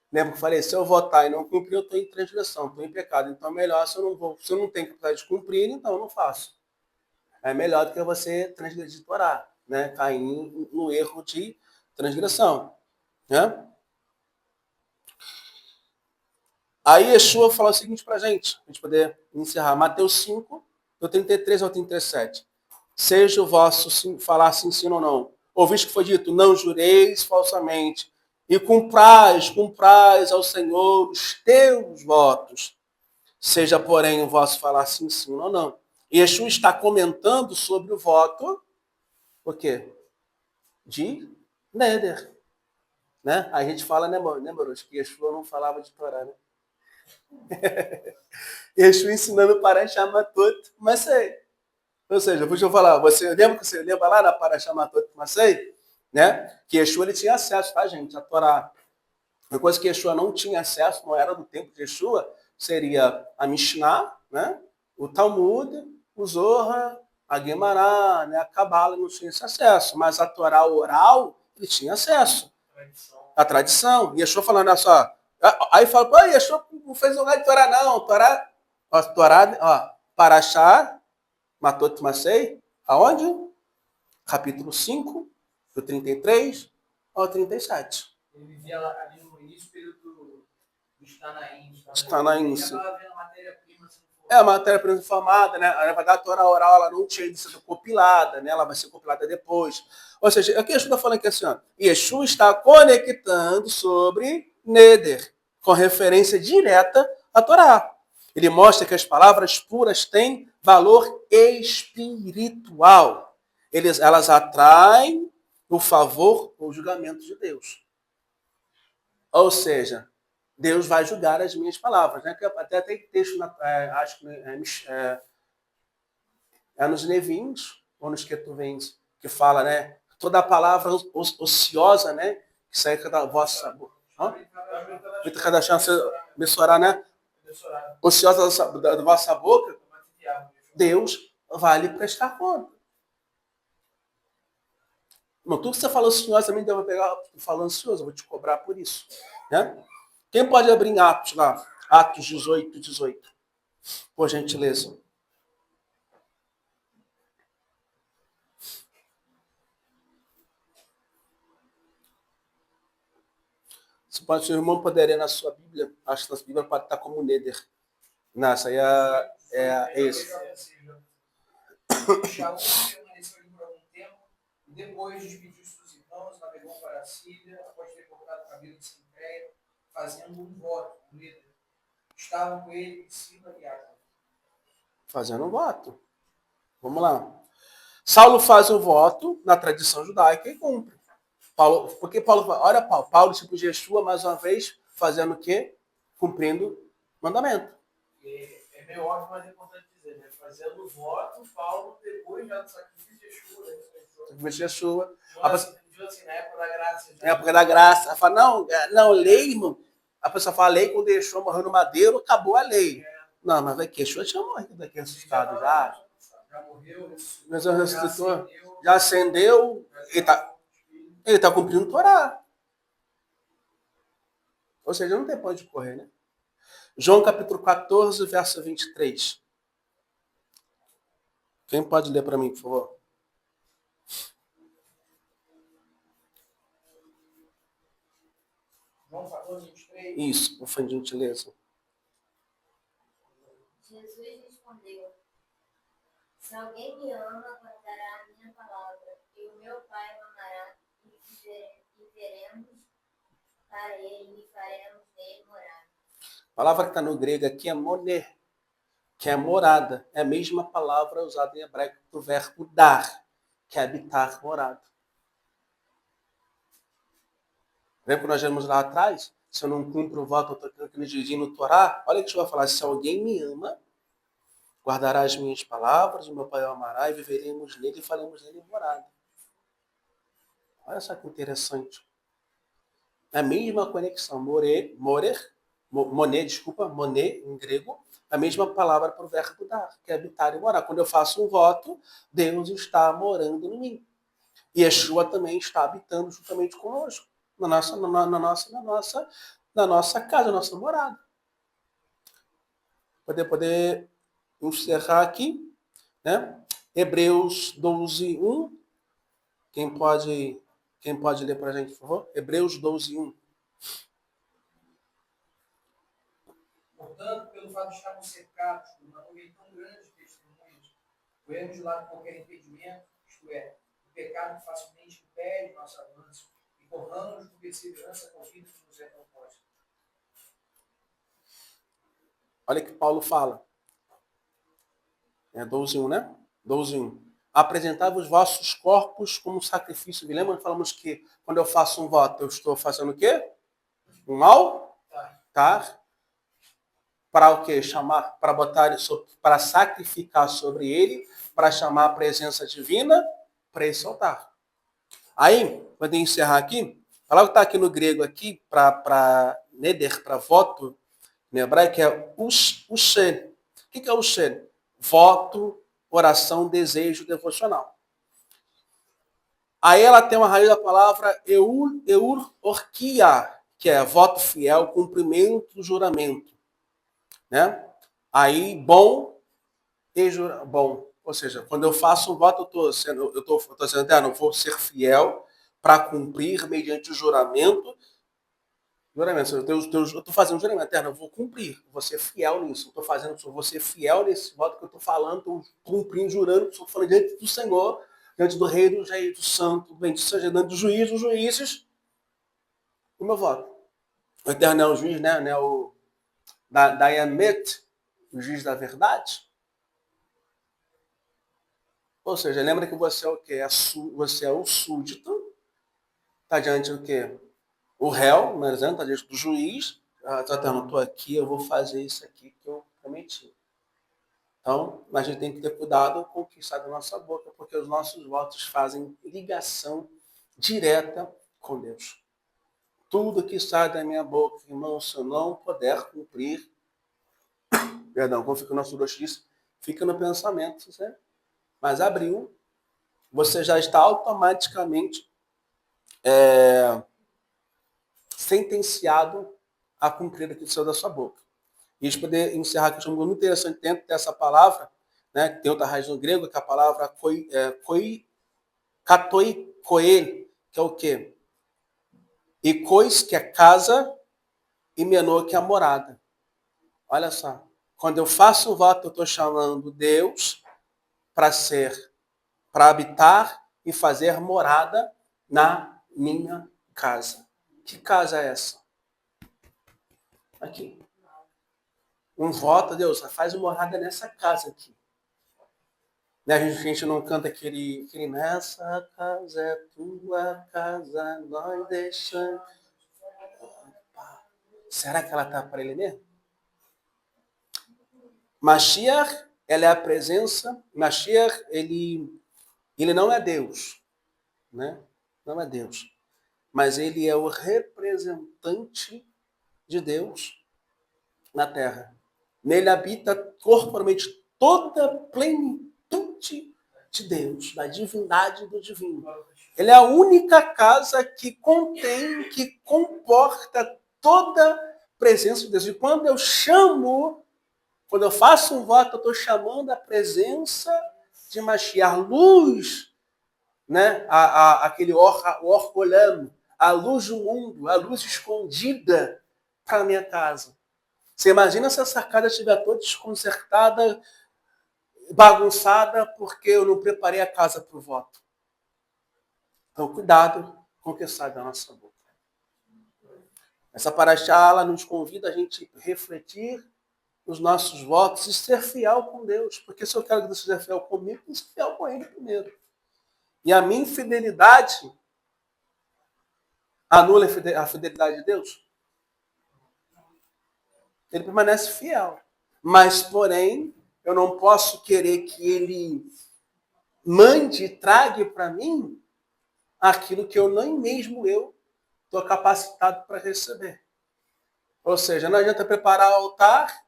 [SPEAKER 1] Lembra que eu falei, se eu votar e não cumprir, eu estou em transgressão, estou em pecado. Então é melhor, se eu não tenho capacidade de cumprir, então eu não faço. É melhor do que você transgredir Torá, né? Cair no erro de transgressão. Né? Aí Yeshua fala o seguinte para a gente poder encerrar. Mateus 5, do 33 ao 37. Seja o vosso falar sim, sim ou não. Ouviste que foi dito, não jureis falsamente. E cumprais ao Senhor os teus votos. Seja, porém, o vosso falar sim, sim ou não. E Yeshua está comentando sobre o voto, o quê? De Neder. Né? A gente fala, né, Baruch, que Yeshua não falava de Torá, né? Yeshua ensinando Parashá Matot Masei. Ou seja, deixa eu falar, você lembra lá na Parashá Matot Masei? Né? Que Yeshua ele tinha acesso, tá, gente? A Torá. Uma coisa que Yeshua não tinha acesso, não era do tempo de Yeshua, seria a Mishnah, né? O Talmud, o Zohar, a Guemará, né? A Cabala não tinha esse acesso, mas a Torá oral, ele tinha acesso. A tradição. Yeshua falando, olha só. Aí fala, pô, Yeshua não fez lugar de Torá, não. Torá, Parashá, Matot Masei, aonde? Capítulo 5, do 33 ao 37.
[SPEAKER 5] Ele vivia ali no início do período dos Tanaíns.
[SPEAKER 1] Tanaíns.
[SPEAKER 5] Ele estava vendo a matéria-prima.
[SPEAKER 1] A matéria-prima formada, né? A Torá oral ela não tinha sido compilada, né? Ela vai ser compilada depois. Ou seja, aqui Yeshua está falando aqui assim, ó, Yeshua está conectando sobre Neder, com referência direta à Torá. Ele mostra que as palavras puras têm valor espiritual. Elas atraem o favor ou o julgamento de Deus. Ou seja, Deus vai julgar as minhas palavras. Né? Até tem texto, acho que é nos Nevims, ou nos Ketuvens, que fala, né? Toda palavra ociosa, né? Que sai da vossa boca. Né? Ociosa da vossa boca, Deus vai lhe prestar conta. Não, tudo que você falou ociosamente, eu vou pegar, falando ansioso, eu vou te cobrar por isso. Né? Quem pode abrir em Atos lá? Atos 18, 18. Por gentileza. Seu irmão poderia na sua Bíblia, acho que na sua Bíblia pode estar como Neder. Não, essa aí é esse.
[SPEAKER 5] Shaul permaneceu ali por algum tempo e depois despediu seus irmãos, navegou para a Síria, após ter cortado o cabelo de Sincreia, fazendo um voto com Neder. Estavam com ele Sila e Água.
[SPEAKER 1] Fazendo um voto. Vamos lá. Saulo faz o voto na tradição judaica e cumpre. Porque Paulo, olha Paulo, tipo de Yeshua, mais uma vez, fazendo o quê? Cumprindo o mandamento.
[SPEAKER 6] É meio óbvio, mas é importante dizer, né? Fazendo o voto, Paulo, depois
[SPEAKER 5] já do sacrifício de Yeshua, né?
[SPEAKER 1] Sacrifício de Yeshua.
[SPEAKER 5] Assim, na época da graça.
[SPEAKER 1] Na época da graça. Ela fala, não, lei, irmão. A pessoa fala, lei, quando Yeshua morreu no madeiro, acabou a lei. Não, mas vai que Yeshua tinha morrido aqui assustado já.
[SPEAKER 5] Já morreu,
[SPEAKER 1] ressuscitou, já acendeu, ele tá cumprindo o Torá. Ou seja, não tem pra onde correr, né? João capítulo 14, verso 23. Quem pode ler para mim, por favor?
[SPEAKER 5] João 14, 23.
[SPEAKER 1] Isso, por fim, gentileza.
[SPEAKER 4] Jesus respondeu: se alguém me ama, guardará a minha palavra, e o meu Pai o amará, e veremos para ele e faremos nele morar.
[SPEAKER 1] A palavra que está no grego aqui é moner, que é morada. É a mesma palavra usada em hebraico do verbo dar, que é habitar, morada. Lembra que nós vimos lá atrás? Se eu não cumpro o voto, eu estou aqui dirigindo no Torá. Olha o que a gente vai falar. Se alguém me ama, guardará as minhas palavras, o meu Pai o amará, e viveremos nele e faremos nele morada. Olha só que interessante. A mesma conexão. Monet, em grego, a mesma palavra para o verbo dar, que é habitar e morar. Quando eu faço um voto, Deus está morando em mim. E Yeshua também está habitando juntamente conosco, na nossa casa, na nossa morada. Poder encerrar aqui, né? Hebreus 12, 1. Quem pode ler para a gente, por favor? Hebreus 12, 1.
[SPEAKER 5] Portanto, pelo fato de estarmos cercados por uma nuvem tão grande de testemunhas, corremos de lado qualquer impedimento, isto é, o pecado que facilmente impede nosso avanço, e corramos com perseverança com a vida que nos é proposta.
[SPEAKER 1] Olha o que Paulo fala. É 12:1, né? 12:1. Apresentai os vossos corpos como sacrifício. Lembra? Falamos que quando eu faço um voto, eu estou fazendo o quê? Um altar. Para o quê? Chamar, para botar, para sacrificar sobre ele, para chamar a presença divina para esse altar. Aí, quando eu encerrar aqui, a palavra que está aqui no grego aqui, para neder, para voto, no hebraico é ushen. O que é ushen? Voto, oração, desejo, devocional. Aí ela tem uma raiz da palavra orkia, que é voto fiel, cumprimento do juramento. Né? Aí, bom e bom. Ou seja, quando eu faço um voto, eu estou dizendo, eu vou ser fiel para cumprir mediante o juramento. Eu estou fazendo juramento, eu vou cumprir, vou ser fiel nisso. Vou ser fiel nesse voto que eu estou falando, estou cumprindo, jurando, estou falando diante do Senhor, diante do Rei, do Rei, do Santo, bendito seja, diante do juiz, dos juízes, o meu voto. O Eterno é o juiz, né? O da Yamet, o juiz da verdade. Ou seja, lembra que você é o quê? Você é o súdito, está diante do quê? O réu, por exemplo, está diante do juiz, estou aqui, eu vou fazer isso aqui que eu prometi. Então, a gente tem que ter cuidado com o que sai da nossa boca, porque os nossos votos fazem ligação direta com Deus. Tudo que sai da minha boca, irmão, se eu não puder cumprir, como fica o nosso Deus disse, fica no pensamento, né? Mas abriu, você já está automaticamente sentenciado a cumprir aquilo que saiu da sua boca. E a gente poder encerrar aqui, muito interessante dentro dessa palavra, né? Tem outra raiz no grego, que é a palavra katoikoel, que é o quê? Ikois, que é casa, e menor, que é a morada. Olha só, quando eu faço um voto, eu estou chamando Deus para habitar e fazer morada na minha casa. Que casa é essa? Aqui. Um voto, Deus, faz morada nessa casa aqui. Né? A gente não canta aquele nessa casa é tua casa, nós deixamos. Será que ela está para ele mesmo? Mashiach ela é a presença. Mashiach, ele não é Deus, né? Não é Deus. Mas ele é o representante de Deus na Terra. Nele habita corporalmente toda a plenitude de Deus, da divindade do divino. Ele é a única casa que contém, que comporta toda a presença de Deus. E quando eu faço um voto, eu estou chamando a presença de Mashiach, a luz, né? Aquele or olam, a luz do mundo, a luz escondida para a minha casa. Você imagina se essa casa estiver toda desconcertada, bagunçada, porque eu não preparei a casa para o voto. Então, cuidado com o que sai da nossa boca. Essa paraxá, ela nos convida a gente refletir os nossos votos e ser fiel com Deus. Porque se eu quero que Deus seja fiel comigo, eu tenho que ser fiel com Ele primeiro. E a minha infidelidade anula a fidelidade de Deus? Ele permanece fiel. Mas, porém, eu não posso querer que Ele mande e trague para mim aquilo que eu nem mesmo eu estou capacitado para receber. Ou seja, não adianta preparar o altar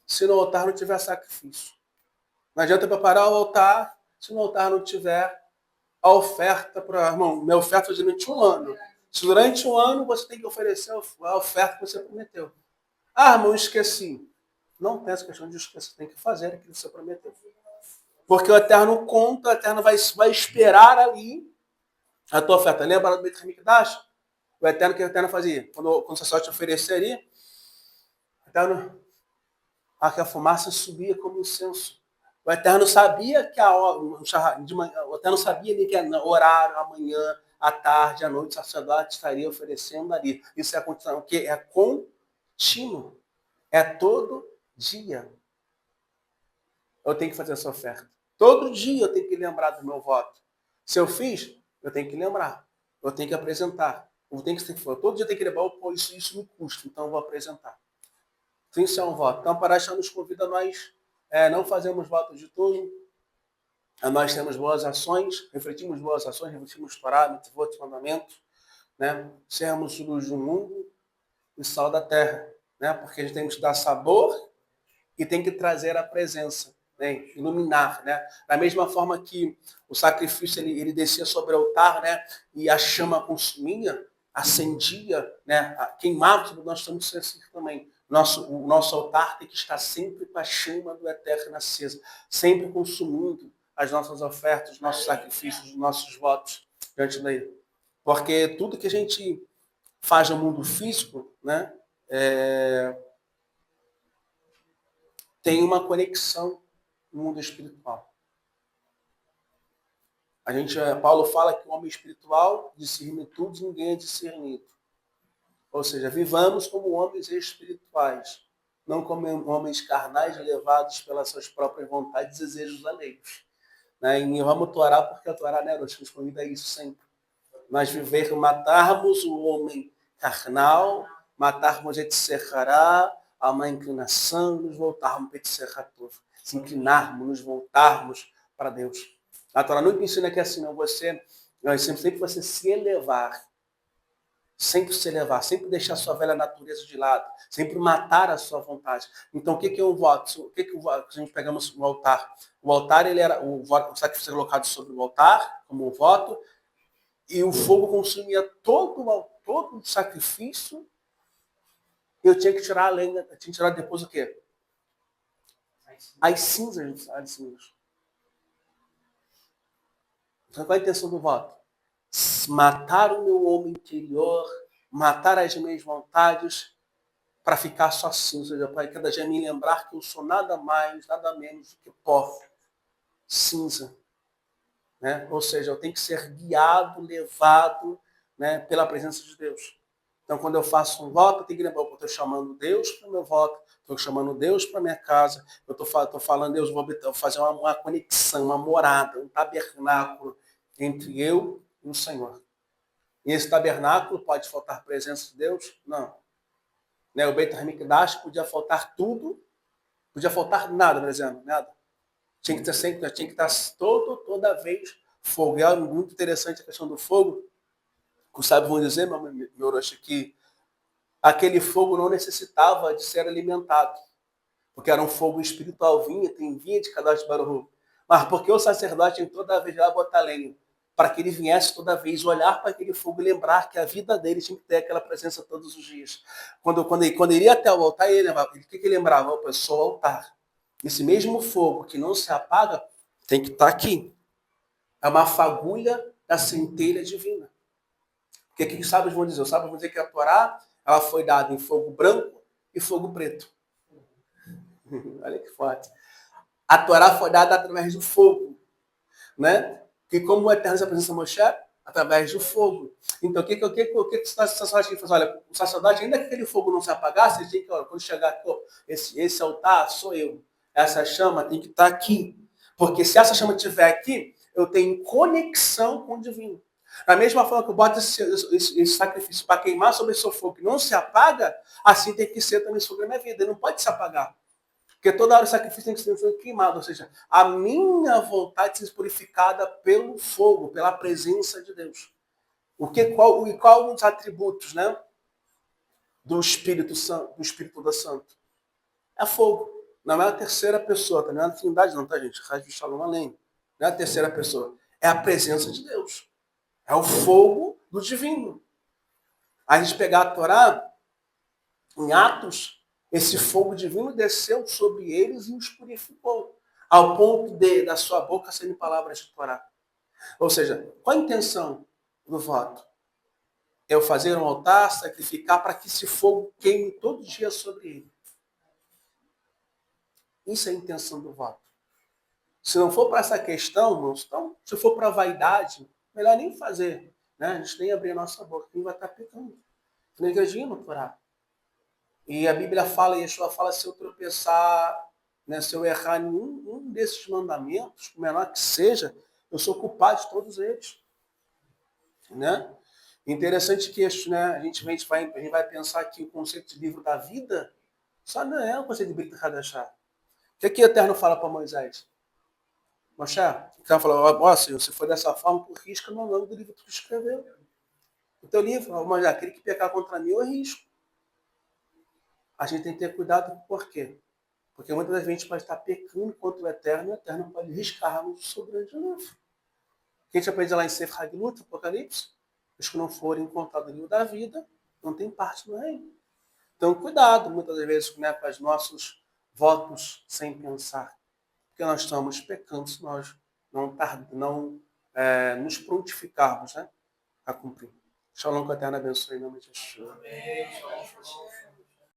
[SPEAKER 1] se no altar não tiver sacrifício. Não adianta preparar o altar se no altar não tiver a oferta para... Irmão, minha oferta é durante um ano. Se durante um ano você tem que oferecer a oferta que você prometeu. Ah, irmão, esqueci. Não tem essa questão de esquecer. Você tem que fazer aquilo que você prometeu. Porque o Eterno conta, o Eterno vai esperar ali a tua oferta. Lembra do Beit HaMikdash? O Eterno, que o Eterno fazia? Quando o sacerdote ofereceria, o Eterno, que a fumaça subia como incenso. O Eterno sabia que o Eterno sabia que no horário, amanhã, à tarde, à noite, o sacerdote estaria oferecendo ali. Isso é contínuo, porque é contínuo. É todo dia. Eu tenho que fazer essa oferta. Todo dia eu tenho que lembrar do meu voto. Se eu fiz, eu tenho que lembrar. Eu tenho que apresentar. Todo dia eu tenho que lembrar, isso me custa, então eu vou apresentar. Isso é um voto. Então, a Paraxá nos convida a nós não fazermos votos de tudo, a nós temos boas ações, refletimos boas ações, refletimos Torá, mitzvot, mandamentos, né? Sermos luz do mundo e sal da terra, né? Porque a gente tem que dar sabor e tem que trazer a presença, né? Iluminar, né? Da mesma forma que o sacrifício ele descia sobre o altar, né? E a chama consumia, acendia, né? Queimava, nós temos que ser assim também. O nosso altar tem que estar sempre com a chama do Eterno acesa, sempre consumindo as nossas ofertas, os nossos sacrifícios, os nossos votos diante dele. Porque tudo que a gente faz no mundo físico, né? Tem uma conexão no mundo espiritual. Paulo fala que o homem espiritual discerne tudo e ninguém é discernido. Ou seja, vivamos como homens espirituais, não como homens carnais levados pelas suas próprias vontades e desejos alheios. Né? E vamos Torá, porque a Torá, né, nos convida a isso sempre. Nós matarmos o homem carnal, matarmos Etserhará, a uma inclinação, nos voltarmos para Etserhatov. Se inclinarmos, nos voltarmos para Deus. A Torá nunca ensina que é assim, não. Sempre você se elevar. Sempre se elevar, sempre deixar a sua velha natureza de lado, sempre matar a sua vontade. Então, o que é um voto? A gente pegamos o altar. O altar, ele era o sacrifício colocado sobre o altar, como um voto, e o fogo consumia todo o sacrifício. Eu tinha que tirar a lenha, eu tinha que tirar depois o quê? As cinzas. Então, qual é a intenção do voto? Matar o meu homem interior, matar as minhas vontades, para ficar só cinza, para cada dia me lembrar que eu sou nada mais, nada menos do que pó, cinza. Né? Ou seja, eu tenho que ser guiado, levado, né, pela presença de Deus. Então, quando eu faço um voto, eu tenho que lembrar, eu estou chamando Deus para o meu voto, estou chamando Deus para a minha casa, eu estou falando, Deus, vou fazer uma conexão, uma morada, um tabernáculo entre eu e o Senhor. E esse tabernáculo pode faltar presença de Deus? Não. Né? O Beit HaMikdash podia faltar tudo, Podia faltar nada, por exemplo, nada. Tinha que estar sempre, tinha que estar toda vez fogo. E é muito interessante a questão do fogo. Que os sábios vão dizer, meu Orochi, que aquele fogo não necessitava de ser alimentado. Porque era um fogo espiritual, vinha de Kadosh Baruch. Mas porque o sacerdote tinha toda vez lá botar lenha, para que ele viesse toda vez olhar para aquele fogo e lembrar que a vida dele tinha que ter aquela presença todos os dias. Quando ele ia até o altar, o que ele lembrava? Opa, só o altar. Esse mesmo fogo que não se apaga tem que estar aqui. É uma fagulha da centelha divina. Porque o que os sábios vão dizer? Os sábios vão dizer que a Torá ela foi dada em fogo branco e fogo preto. Olha que forte. A Torá foi dada através do fogo, né? Que como o Eterno se apresenta a Moshe, através do fogo. Então, o que o sacerdote faz? Olha, o sacerdote, ainda que aquele fogo não se apagasse, ele tinha que, olha, quando chegar aqui, ó, esse altar sou eu. Essa chama tem que estar aqui. Porque se essa chama estiver aqui, eu tenho conexão com o divino. Da mesma forma que eu boto esse sacrifício para queimar sobre esse fogo que não se apaga, assim tem que ser também sobre a minha vida. Ele não pode se apagar. Porque toda hora o sacrifício tem que ser queimado. Ou seja, a minha vontade ser purificada pelo fogo, pela presença de Deus. Qual um dos atributos, né, do Espírito Santo, do Espírito do Santo? É fogo. Não é a terceira pessoa, tá? Não é a Trindade, não, tá, gente? Raiz de Shalom além. Não é a terceira pessoa. É a presença de Deus. É o fogo do divino. A gente pegar a Torá, em Atos, esse fogo divino desceu sobre eles e os purificou, ao ponto da sua boca serem palavras de Torá. Ou seja, qual a intenção do voto? Eu fazer um altar, sacrificar para que esse fogo queime todo dia sobre ele. Isso é a intenção do voto. Se não for para essa questão, irmãos, então, se for para vaidade, melhor nem fazer. Né? A gente nem abrir a nossa boca, quem vai estar pecando. Negando a Torá. E a Bíblia fala, Yeshua fala, se eu tropeçar, né, se eu errar em um desses mandamentos, por menor que seja, eu sou culpado de todos eles. Né? Interessante que né, a gente vai pensar que o conceito de livro da vida só não é o conceito de Brit Hadashah. O que o Eterno fala para Moisés? Moshe, o Eterno falou, ó Senhor, se for dessa forma, tu risca no nome do livro que tu escreveu. O teu livro, mas aquele que pecar contra mim, eu risco. A gente tem que ter cuidado, por quê? Porque muitas vezes a gente pode estar pecando contra o Eterno pode riscar-nos o seu grande livro. Que a gente aprende lá em Sefer Haglut, Apocalipse, os que não forem encontrados no livro da vida, não tem parte no reino. Então, cuidado, muitas vezes, né, com os nossos votos sem pensar. Porque nós estamos pecando se nós não nos prontificarmos, né, a cumprir. Shalom, que o Eterno abençoe em nome de Jesus.
[SPEAKER 5] Amém.